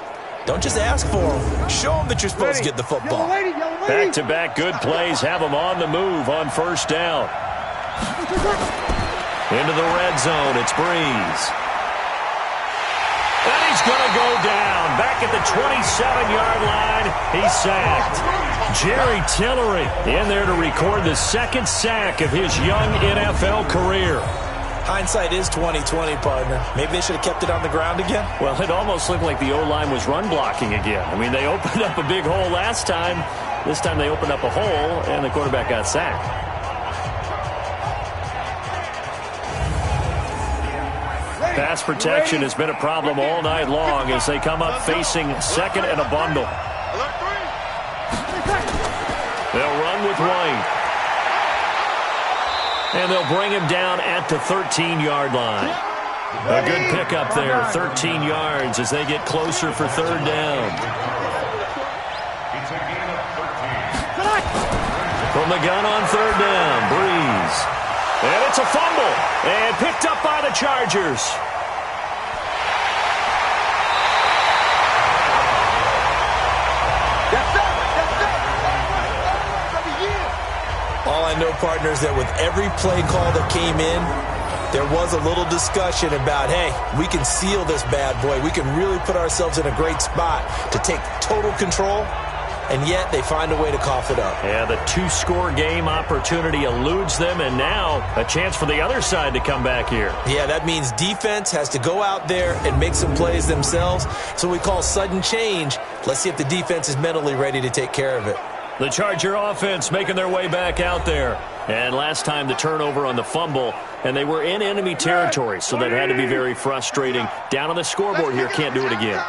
Speaker 3: Don't just ask for him. Show him that you're supposed to get the football.
Speaker 2: Back-to-back good plays have him on the move on first down. Into the red zone, it's Breeze. And he's going to go down. Back at the 27-yard line, he's sacked. Jerry Tillery in there to record the 2nd sack of his young NFL career.
Speaker 3: Hindsight is 20/20, partner. Maybe they should have kept it on the ground again.
Speaker 2: Well, it almost looked like the O-line was run blocking again. I mean, they opened up a big hole last time. This time they opened up a hole, and the quarterback got sacked. Pass protection has been a problem all night long as they come up facing 2nd and a bundle. They'll run with White. And they'll bring him down at the 13-yard line. A good pickup there, 13 yards as they get closer for 3rd down. From the gun on 3rd down, Breeze. And it's a fumble. And picked up by the Chargers.
Speaker 3: All I know, partner, is that with every play call that came in, there was a little discussion about, hey, we can seal this bad boy. We can really put ourselves in a great spot to take total control, and yet they find a way to cough it up.
Speaker 2: Yeah, the 2-score game opportunity eludes them, and now a chance for the other side to come back here.
Speaker 3: Yeah, that means defense has to go out there and make some plays themselves. So we call sudden change. Let's see if the defense is mentally ready to take care of it.
Speaker 2: The Charger offense making their way back out there. And last time the turnover on the fumble, and they were in enemy territory, so that had to be very frustrating. Down on the scoreboard here, can't do it again.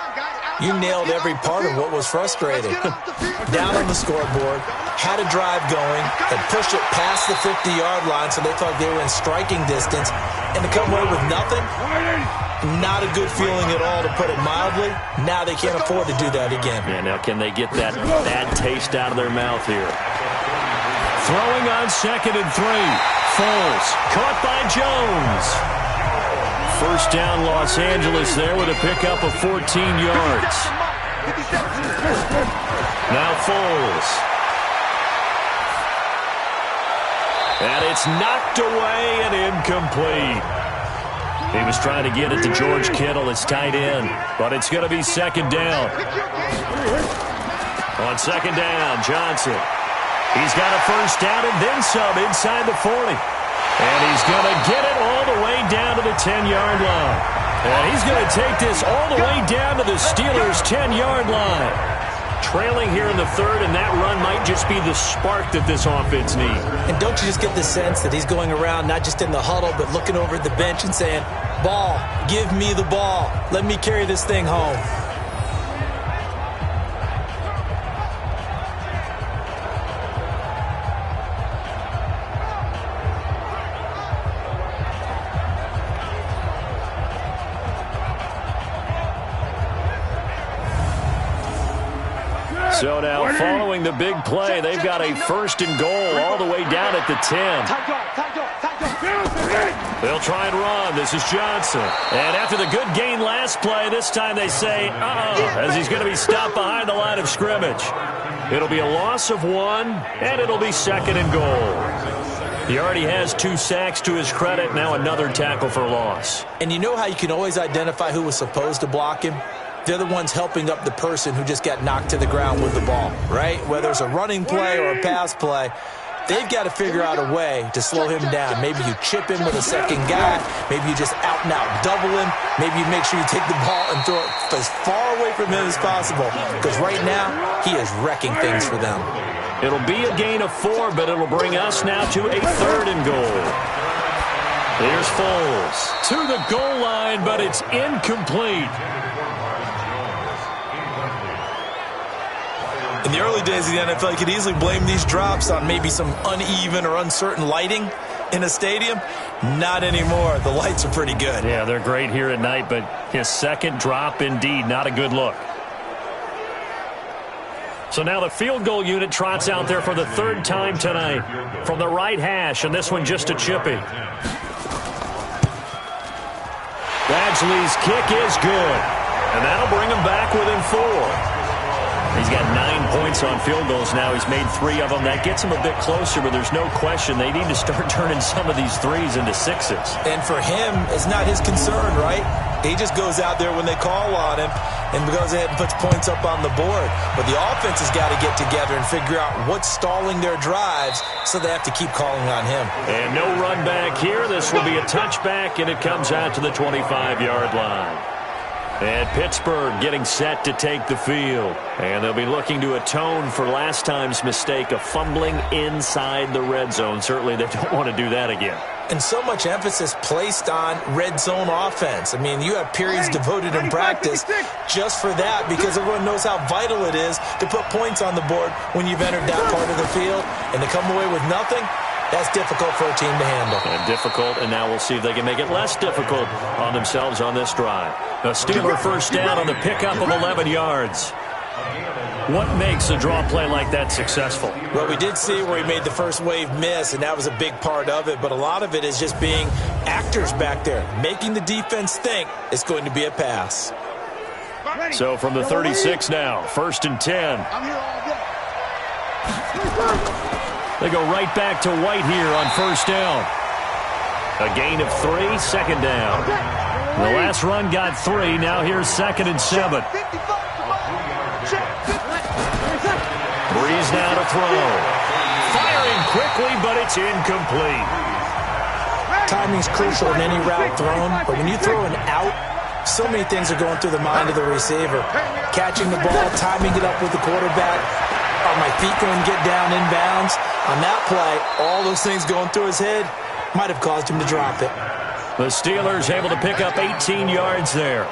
Speaker 3: You nailed every part of what was frustrating. Down on the scoreboard, had a drive going, and pushed it past the 50-yard line so they thought they were in striking distance, and to come away with nothing, not a good feeling at all, to put it mildly. Now they can't afford to do that again.
Speaker 2: Yeah, now can they get that bad taste out of their mouth here? Throwing on 2nd and 3. Foles, caught by Jones. First down, Los Angeles there with a pickup of 14 yards. Now Foles. And it's knocked away and incomplete. He was trying to get it to George Kittle, his tight end, but it's going to be 2nd down. On 2nd down, Johnson. He's got a first down and then some inside the 40. And he's going to get it all the way down to the 10-yard line. And he's going to take this all the way down to the Steelers' 10-yard line. Trailing here in the 3rd, and that run might just be the spark that this offense needs.
Speaker 3: And don't you just get the sense that he's going around not just in the huddle, but looking over at the bench and saying, ball, give me the ball. Let me carry this thing home.
Speaker 2: So now following the big play, they've got a 1st and goal all the way down at the 10. They'll try and run. This is Johnson. And after the good gain last play, this time they say, as he's going to be stopped behind the line of scrimmage. It'll be a loss of 1, and it'll be 2nd and goal. He already has 2 sacks to his credit, now another tackle for loss.
Speaker 3: And you know how you can always identify who was supposed to block him? They're the ones helping up the person who just got knocked to the ground with the ball, right? Whether it's a running play or a pass play, they've got to figure out a way to slow him down. Maybe you chip him with a second guy. Maybe you just out-and-out double him. Maybe you make sure you take the ball and throw it as far away from him as possible. Because right now, he is wrecking things for them.
Speaker 2: It'll be a gain of 4, but it'll bring us now to a 3rd and goal. Here's Foles to the goal line, but it's incomplete.
Speaker 3: In the early days of the NFL, you could easily blame these drops on maybe some uneven or uncertain lighting in a stadium. Not anymore. The lights are pretty good.
Speaker 2: Yeah, they're great here at night, but his 2nd drop, indeed, not a good look. So now the field goal unit trots out there for the 3rd time tonight from the right hash, and this one just a chippy. Badgley's kick is good, and that'll bring him back within 4. He's got 9 points on field goals now. He's made 3 of them. That gets him a bit closer, but there's no question they need to start turning some of these 3s into 6s.
Speaker 3: And for him, it's not his concern, right? He just goes out there when they call on him and goes ahead and puts points up on the board. But the offense has got to get together and figure out what's stalling their drives, so they have to keep calling on him.
Speaker 2: And no run back here. This will be a touchback, and it comes out to the 25-yard line. And Pittsburgh getting set to take the field. And they'll be looking to atone for last time's mistake of fumbling inside the red zone. Certainly they don't want to do that again.
Speaker 3: And so much emphasis placed on red zone offense. I mean, you have periods devoted in practice just for that, because everyone knows how vital it is to put points on the board when you've entered that part of the field. And to come away with nothing, that's difficult for a team to handle.
Speaker 2: And difficult, and now we'll see if they can make it less difficult on themselves on this drive. A Steeler 1st down on the pickup of 11 yards. What makes a draw play like that successful?
Speaker 3: Well, we did see where he made the first wave miss, and that was a big part of it. But a lot of it is just being actors back there, making the defense think it's going to be a pass.
Speaker 2: So from the 36 now, 1st and 10. They go right back to White here on 1st down. A gain of 3, 2nd down. The last run got 3. Now here's 2nd and 7. Breeze now to throw. Firing quickly, but it's incomplete.
Speaker 3: Timing's crucial in any route thrown, but when you throw an out, so many things are going through the mind of the receiver. Catching the ball, timing it up with the quarterback. Are my feet going to get down inbounds? On that play, all those things going through his head might have caused him to drop it.
Speaker 2: The Steelers able to pick up 18 yards there.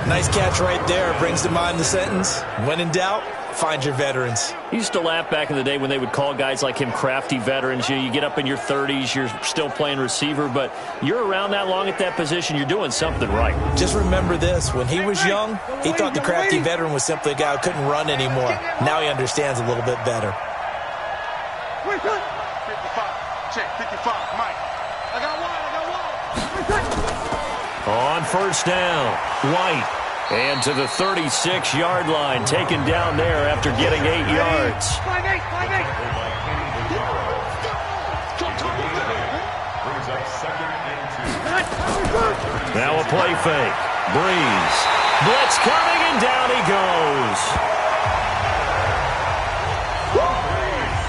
Speaker 3: Nice catch right there. Brings to mind the sentence, when in doubt, find your veterans.
Speaker 2: Used to laugh back in the day when they would call guys like him crafty veterans. You get up in your 30s, you're still playing receiver, but you're around that long at that position, you're doing something right.
Speaker 3: Just remember this. When he was young, he thought the crafty veteran was simply a guy who couldn't run anymore. Now he understands a little bit better.
Speaker 4: 55. Check, 55. Mike. I got one.
Speaker 2: On 1st down, White. And to the 36-yard line, taken down there after getting 8 yards.
Speaker 4: 5-8.
Speaker 2: Now a play fake. Breeze. Blitz coming, and down he goes.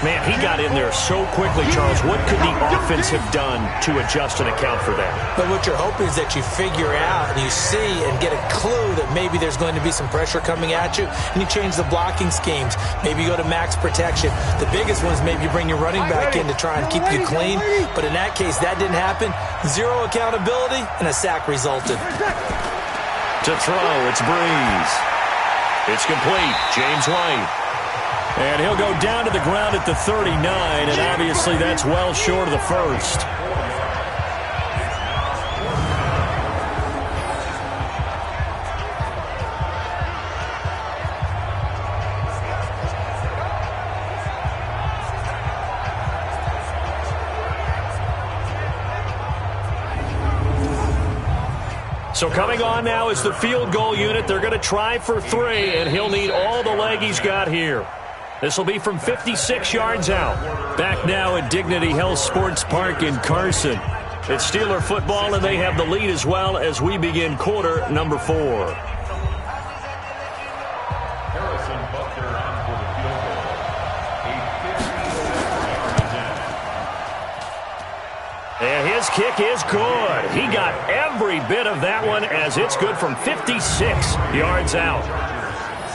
Speaker 2: Man, he got in there so quickly, Charles. What could the offense have done to adjust and account for that?
Speaker 3: But what you're hoping is that you figure out and you see and get a clue that maybe there's going to be some pressure coming at you, and you change the blocking schemes. Maybe you go to max protection. The biggest one is maybe you bring your running back in to try and keep you clean. But in that case, that didn't happen. 0 accountability, and a sack resulted.
Speaker 2: To throw, it's Breeze. It's complete. James White. And he'll go down to the ground at the 39, and obviously that's well short of the first. So coming on now is the field goal unit. They're going to try for 3, and he'll need all the leg he's got here. This will be from 56 yards out. Back now at Dignity Health Sports Park in Carson. It's Steeler football, and they have the lead as well as we begin quarter number 4. And his kick is good. He got every bit of that one as it's good from 56 yards out.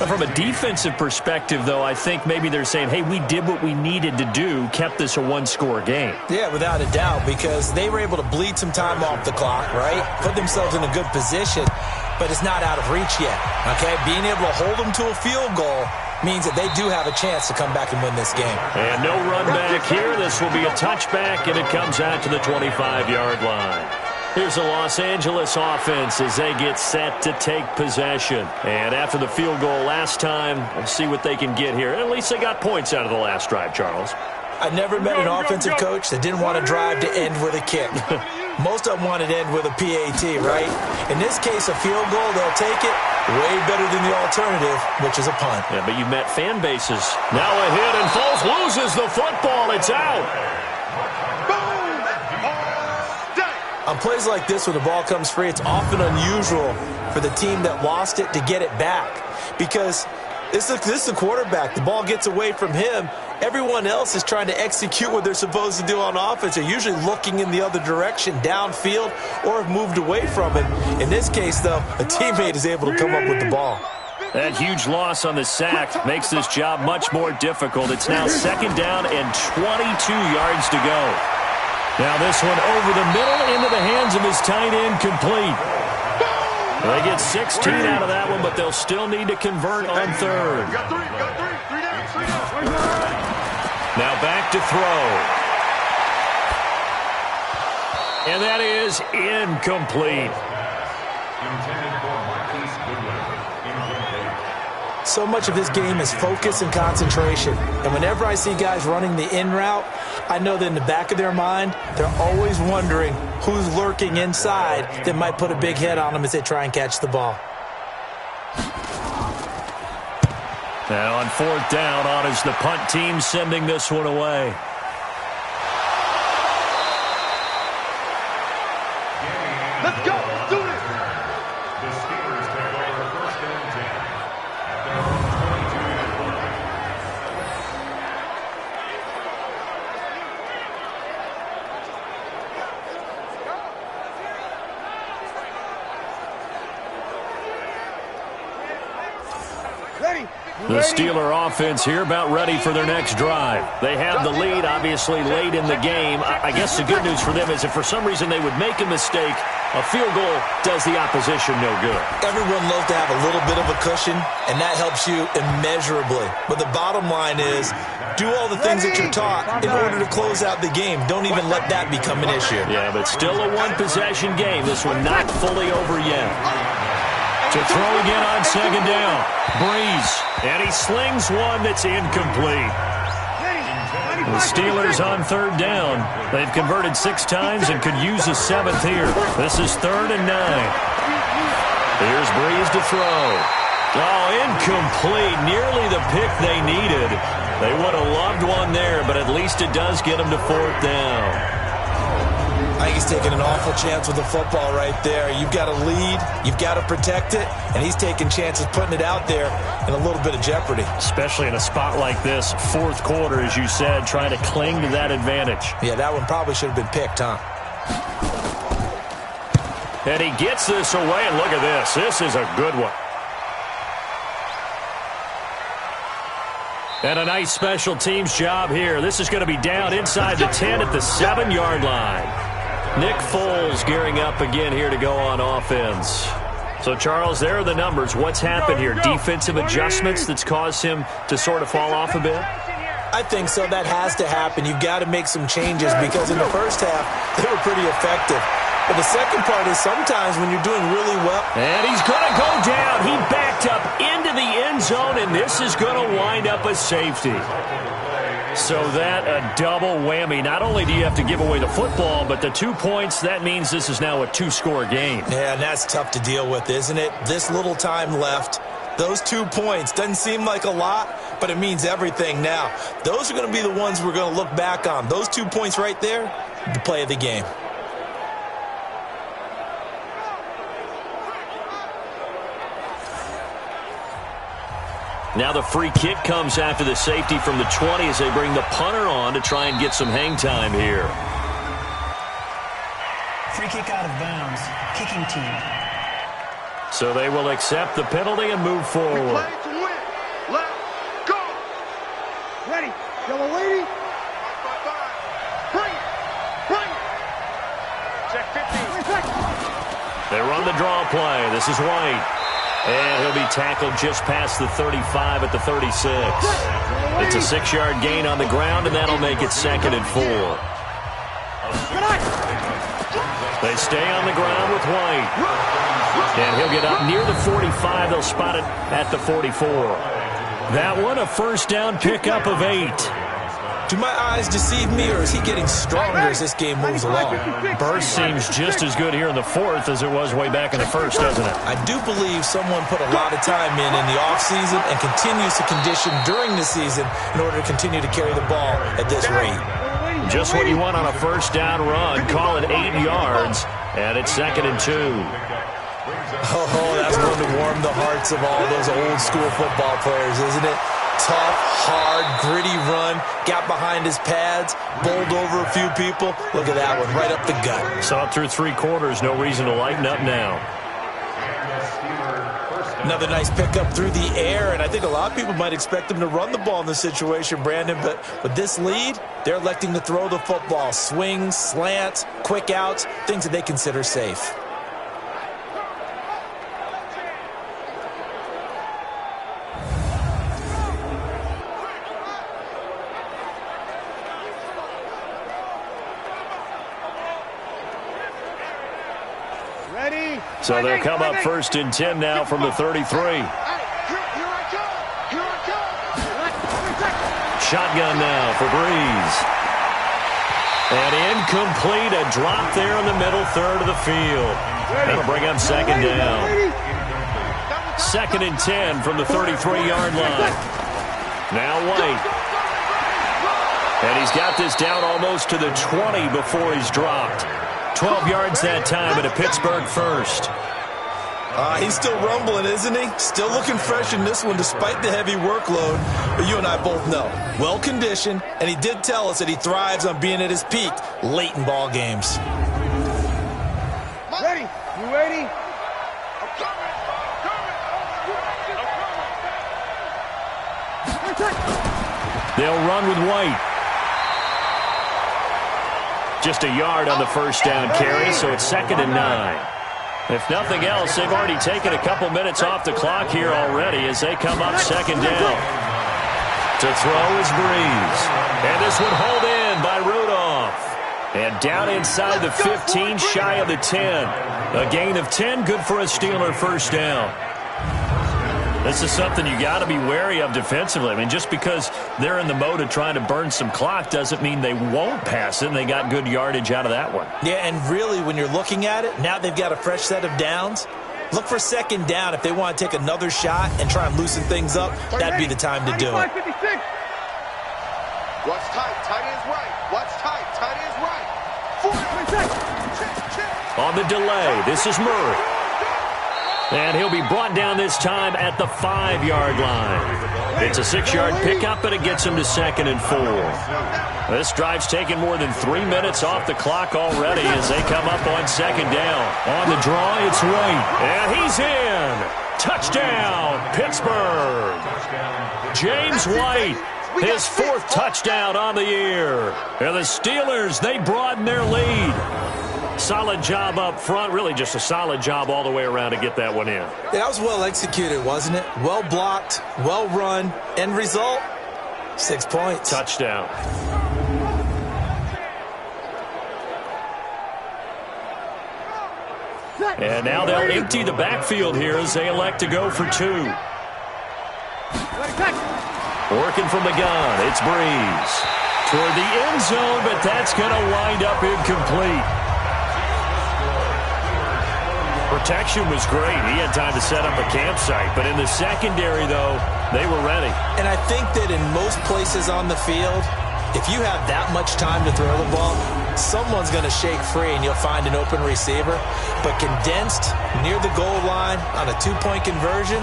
Speaker 2: But from a defensive perspective, though, I think maybe they're saying, hey, we did what we needed to do, kept this a one-score game.
Speaker 3: Yeah, without a doubt, because they were able to bleed some time off the clock, right? Put themselves in a good position, but it's not out of reach yet, okay? Being able to hold them to a field goal means that they do have a chance to come back and win this game.
Speaker 2: And no run back here. This will be a touchback, and it comes out to the 25-yard line. Here's the Los Angeles offense as they get set to take possession. And after the field goal last time, we'll see what they can get here. At least they got points out of the last drive, Charles.
Speaker 3: I never met an offensive coach that didn't want to drive to end with a kick. Most of them wanted to end with a PAT, right? In this case, a field goal, they'll take it. Way better than the alternative, which is a punt.
Speaker 2: Yeah, but you've met fan bases. Now a hit, and Foles loses the football. It's out.
Speaker 3: On plays like this, when the ball comes free, it's often unusual for the team that lost it to get it back. Because this is the quarterback. The ball gets away from him. Everyone else is trying to execute what they're supposed to do on offense. They're usually looking in the other direction, downfield, or have moved away from it. In this case, though, a teammate is able to come up with the ball.
Speaker 2: That huge loss on the sack makes this job much more difficult. It's now 2nd down and 22 yards to go. Now this one over the middle into the hands of his tight end, complete. They get 16 out of that one, but they'll still need to convert on 3rd. Now back to throw. And that is incomplete.
Speaker 3: So much of this game is focus and concentration. And whenever I see guys running the in route, I know that in the back of their mind, they're always wondering who's lurking inside that might put a big hit on them as they try and catch the ball.
Speaker 2: Now on 4th down, on is the punt team sending this one away.
Speaker 4: Let's go. Let's do this.
Speaker 5: The Steelers take over 1st and 10.
Speaker 4: Ready.
Speaker 2: The Steeler offense here about ready for their next drive. They have the lead, obviously, late in the game. I guess the good news for them is if for some reason they would make a mistake, a field goal does the opposition no good.
Speaker 3: Everyone loves to have a little bit of a cushion, and that helps you immeasurably. But the bottom line is, do all the things that you're taught in order to close out the game. Don't even let that become an issue.
Speaker 2: Yeah, but still a one-possession game. This one not fully over yet. To throw again on 2nd down. Breeze. And he slings one that's incomplete. The Steelers on 3rd down. They've converted 6 times and could use a 7th here. This is 3rd and 9. Here's Breeze to throw. Oh, incomplete. Nearly the pick they needed. They would have loved one there, but at least it does get them to 4th down.
Speaker 3: I think he's taking an awful chance with the football right there. You've got to lead, you've got to protect it, and he's taking chances putting it out there in a little bit of jeopardy.
Speaker 2: Especially in a spot like this, 4th quarter, as you said, trying to cling to that advantage.
Speaker 3: Yeah, that one probably should have been picked, huh?
Speaker 2: And he gets this away, and look at this. This is a good one. And a nice special teams job here. This is going to be down inside the 10 at the 7-yard line. Nick Foles gearing up again here to go on offense. So, Charles, there are the numbers. What's happened here? Defensive adjustments that's caused him to sort of fall off a bit?
Speaker 3: I think so. That has to happen. You've got to make some changes because in the first half, they were pretty effective. But the second part is sometimes when you're doing really well.
Speaker 2: And he's going to go down. He backed up into the end zone, and this is going to wind up a safety. So that a double whammy. Not only do you have to give away the football, but the 2 points, that means this is now a 2-score game.
Speaker 3: Yeah, and that's tough to deal with, isn't it? This little time left. Those 2 points doesn't seem like a lot, but it means everything now. Those are going to be the ones we're going to look back on. Those 2 points right there, the play of the game.
Speaker 2: Now the free kick comes after the safety from the 20 as they bring the punter on to try and get some hang time here.
Speaker 6: Free kick out of bounds. Kicking team.
Speaker 2: So they will accept the penalty and move forward.
Speaker 4: We play to win. Let's go. Ready. Yellow lady. Bring it. Bring it. Check 15.
Speaker 2: They run the draw play. This is White. And he'll be tackled just past the 35 at the 36. It's a 6-yard gain on the ground, and that'll make it 2nd and 4. They stay on the ground with White. And he'll get up near the 45. They'll spot it at the 44. That one, a first down pickup of 8.
Speaker 3: Do my eyes deceive me, or is he getting stronger as this game moves along?
Speaker 2: Burst seems just as good here in the 4th as it was way back in the 1st, doesn't it?
Speaker 3: I do believe someone put a lot of time in the offseason and continues to condition during the season in order to continue to carry the ball at this rate.
Speaker 2: Just what you want on a first down run. Call it 8 yards, and it's 2nd and 2.
Speaker 3: Oh, that's going to warm the hearts of all those old school football players, isn't it? Tough, hard, gritty run, got behind his pads, bowled over a few people. Look at that one, right up the gut.
Speaker 2: Saw it through 3 quarters, no reason to lighten up now.
Speaker 3: Another nice pickup through the air, and I think a lot of people might expect him to run the ball in this situation, Brandon, but with this lead, they're electing to throw the football. Swings, slants, quick outs, things that they consider safe.
Speaker 2: So they'll come up 1st and 10 now from the 33. Shotgun now for Breeze. And incomplete, a drop there in the middle third of the field. That'll bring up 2nd down. 2nd and 10 from the 33-yard line. Now White. And he's got this down almost to the 20 before he's dropped. 12 yards that time, and a Pittsburgh first.
Speaker 3: He's still rumbling, isn't he? Still looking fresh in this one despite the heavy workload. But you and I both know, well-conditioned, and he did tell us that he thrives on being at his peak late in ball games.
Speaker 4: Ready? You ready?
Speaker 2: They'll run with White. Just a yard on the first down carry, so it's 2nd and 9. If nothing else, they've already taken a couple minutes off the clock here already as they come up 2nd down. To throw is Breeze. And this one hauled in by Rudolph. And down inside the 15, shy of the 10. A gain of 10, good for a Steeler first down. This is something you got to be wary of defensively. I mean, just because they're in the mode of trying to burn some clock doesn't mean they won't pass it, and they got good yardage out of that one.
Speaker 3: Yeah, and really, when you're looking at it, now they've got a fresh set of downs. Look for 2nd down if they want to take another shot and try and loosen things up. That'd be the time to do it.
Speaker 4: What's tight? Tight is right. What's tight? Tight is right.
Speaker 2: On the delay, this is Murray. And he'll be brought down this time at the 5-yard line. It's a 6-yard pickup, and it gets him to 2nd and 4. This drive's taken more than 3 minutes off the clock already as they come up on 2nd down. On the draw, it's White. And he's in. Touchdown, Pittsburgh. James White, his 4th touchdown on the year. And the Steelers, they broaden their lead. Solid job up front, really just a solid job all the way around to get that one in.
Speaker 3: That was well executed, wasn't it? Well blocked, well run. End result, 6 points.
Speaker 2: Touchdown. And now they'll empty the backfield here as they elect to go for 2. Working from the gun, it's Breeze. Toward the end zone, but that's going to wind up incomplete. Protection was great. He had time to set up a campsite. But in the secondary, though, they were ready.
Speaker 3: And I think that in most places on the field, if you have that much time to throw the ball, someone's going to shake free and you'll find an open receiver. But condensed near the goal line on a two-point conversion,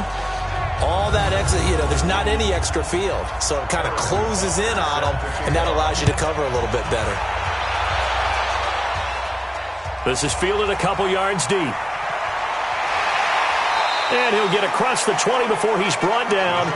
Speaker 3: all that extra, there's not any extra field. So it kind of closes in on them, and that allows you to cover a little bit better.
Speaker 2: This is fielded a couple yards deep. And he'll get across the 20 before he's brought down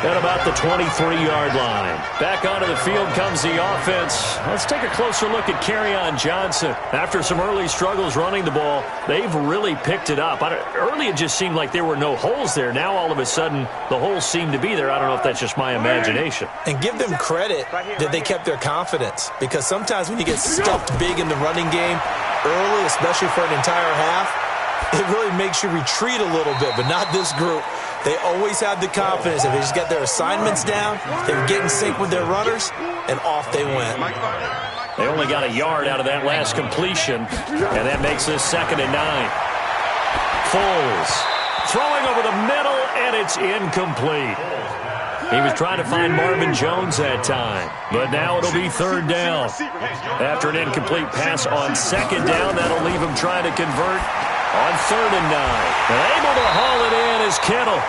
Speaker 2: at about the 23-yard line. Back onto the field comes the offense. Let's take a closer look at Kerryon Johnson. After some early struggles running the ball, they've really picked it up. Early it just seemed like there were no holes there. Now all of a sudden the holes seem to be there. I don't know if that's just my imagination.
Speaker 3: And give them credit that they kept their confidence, because sometimes when you get stuffed big in the running game early, especially for an entire half, it really makes you retreat a little bit, but not this group. They always had the confidence. If they just get their assignments down, they would get in sync with their runners, and off they went.
Speaker 2: They only got a yard out of that last completion, and that makes this 2nd and 9. Foles throwing over the middle, and it's incomplete. He was trying to find Marvin Jones that time, but now it'll be 3rd down. After an incomplete pass on 2nd down, that'll leave him trying to convert on 3rd and 9. Able to haul it in is Kittle.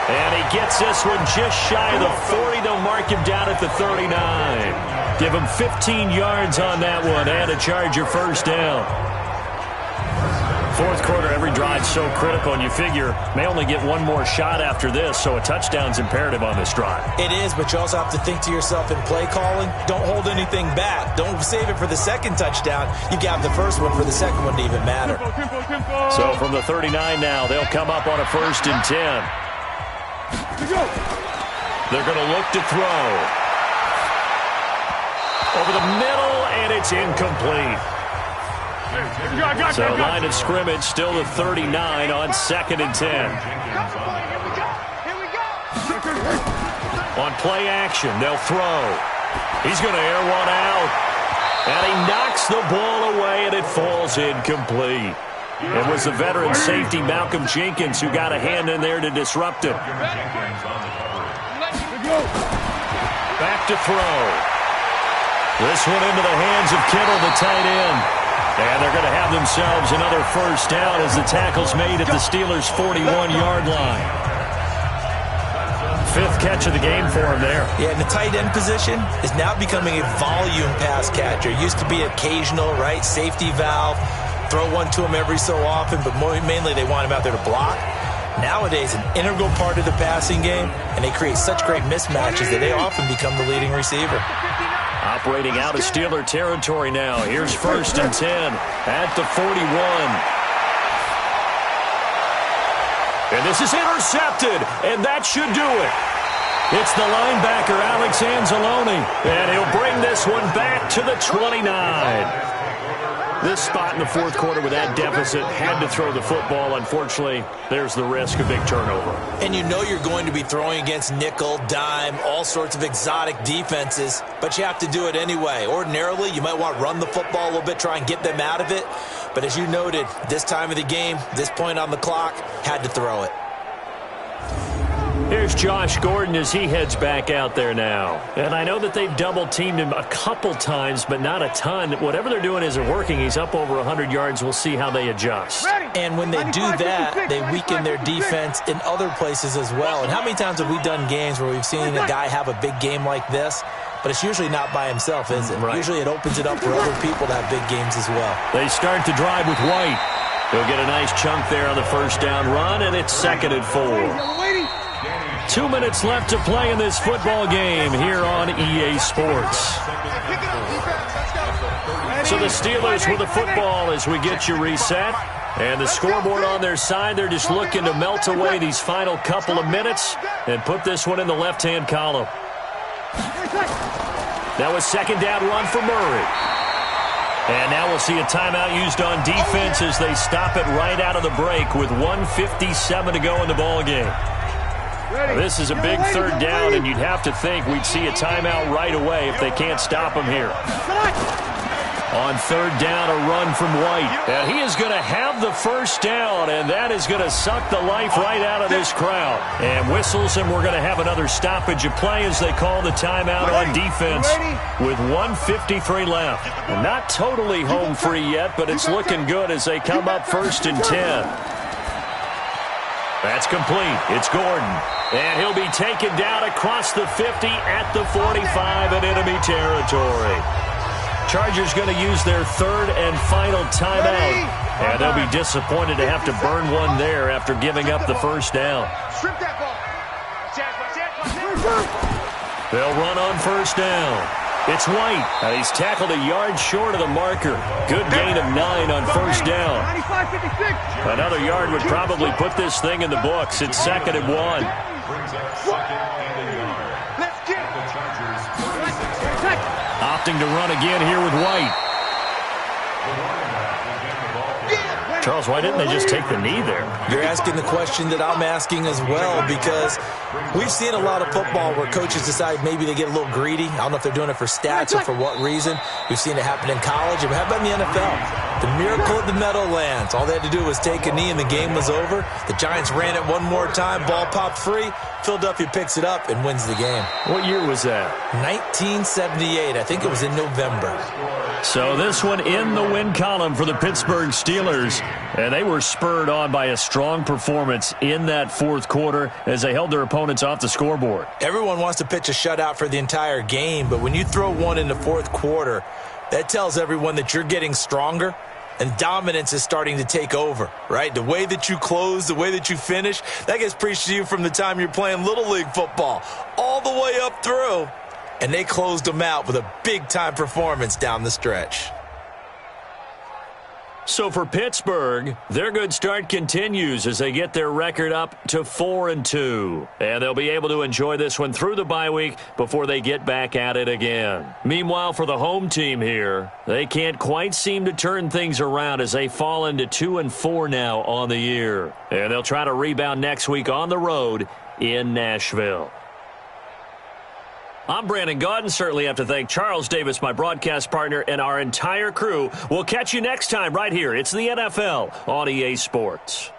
Speaker 2: And he gets this one just shy of the 40. They'll mark him down at the 39. Give him 15 yards on that one and a Charger 1st down. 4th quarter, every drive so critical, and you figure may only get one more shot after this, so a touchdown's imperative on this drive.
Speaker 3: It is, but you also have to think to yourself in play calling, don't hold anything back. Don't save it for the 2nd touchdown. You got the first one for the 2nd one to even matter.
Speaker 2: So from the 39 now, they'll come up on a 1st and 10. They're going to look to throw. Over the middle, and it's incomplete. So line of scrimmage still the 39 on 2nd and 10. On play action, they'll throw. He's going to air one out. And he knocks the ball away, and it falls incomplete. It was the veteran safety Malcolm Jenkins who got a hand in there to disrupt him. Back to throw. This one into the hands of Kittle, the tight end. And they're going to have themselves another 1st down as the tackle's made at the Steelers' 41-yard line. 5th catch of the game for him there.
Speaker 3: Yeah, and the tight end position is now becoming a volume pass catcher. Used to be occasional, right? Safety valve. Throw one to him every so often, but mainly they want him out there to block. Nowadays, an integral part of the passing game, and they create such great mismatches that they often become the leading receiver.
Speaker 2: Operating out of Steeler territory now. Here's 1st and 10 at the 41. And this is intercepted, and that should do it. It's the linebacker, Alex Anzalone, and he'll bring this one back to the 29. This spot in the 4th quarter with that deficit, had to throw the football. Unfortunately, there's the risk of big turnover.
Speaker 3: And you know you're going to be throwing against nickel, dime, all sorts of exotic defenses, but you have to do it anyway. Ordinarily, you might want to run the football a little bit, try and get them out of it. But as you noted, this time of the game, this point on the clock, had to throw it.
Speaker 2: Here's Josh Gordon as he heads back out there now. And I know that they've double-teamed him a couple times, but not a ton. Whatever they're doing isn't working. He's up over 100 yards. We'll see how they adjust.
Speaker 3: And when they do that, they weaken their defense in other places as well. And how many times have we done games where we've seen a guy have a big game like this? But it's usually not by himself, is it?
Speaker 2: Right.
Speaker 3: Usually it opens it up for other people to have big games as well.
Speaker 2: They start the drive with White. He'll get a nice chunk there on the 1st down run, and it's 2nd and 4. 2 minutes left to play in this football game here on EA Sports. So the Steelers with the football as we get you reset. And the scoreboard on their side, they're just looking to melt away these final couple of minutes and put this one in the left-hand column. That was 2nd down run for Murray. And now we'll see a timeout used on defense as they stop it right out of the break with 1:57 to go in the ball game. This is a big third down, and you'd have to think we'd see a timeout right away if they can't stop him here. On third down, a run from White. And he is going to have the first down, and that is going to suck the life right out of this crowd. And whistles, and we're going to have another stoppage of play as they call the timeout on defense with 1:53 left. And not totally home free yet, but it's looking good as they come up 1st and 10. That's complete. It's Gordon. And he'll be taken down across the 50 at the 45 in enemy territory. Chargers going to use their third and final timeout. And they'll be disappointed to have to burn one there after giving up the first down. They'll run on first down. It's White, and he's tackled a yard short of the marker. Good gain of 9 on first down. Another yard would probably put this thing in the books. It's 2nd and 1. Opting to run again here with White. Charles, why didn't they just take the knee there?
Speaker 3: You're asking the question that I'm asking as well, because we've seen a lot of football where coaches decide maybe they get a little greedy. I don't know if they're doing it for stats or for what reason. We've seen it happen in college. But how about in the NFL? The miracle of the Meadowlands. All they had to do was take a knee and the game was over. The Giants ran it one more time. Ball popped free. Philadelphia picks it up and wins the game.
Speaker 2: What year was that?
Speaker 3: 1978. I think it was in November.
Speaker 2: So this one in the win column for the Pittsburgh Steelers. And they were spurred on by a strong performance in that fourth quarter as they held their opponents off the scoreboard.
Speaker 3: Everyone wants to pitch a shutout for the entire game, but when you throw one in the fourth quarter, that tells everyone that you're getting stronger and dominance is starting to take over, right? The way that you close, the way that you finish, that gets preached to you from the time you're playing Little League football all the way up through. And they closed them out with a big-time performance down the stretch.
Speaker 2: So for Pittsburgh, their good start continues as they get their record up to 4-2. And they'll be able to enjoy this one through the bye week before they get back at it again. Meanwhile, for the home team here, they can't quite seem to turn things around as they fall into 2-4 now on the year. And they'll try to rebound next week on the road in Nashville. I'm Brandon Gaudin. Certainly have to thank Charles Davis, my broadcast partner, and our entire crew. We'll catch you next time right here. It's the NFL on EA Sports.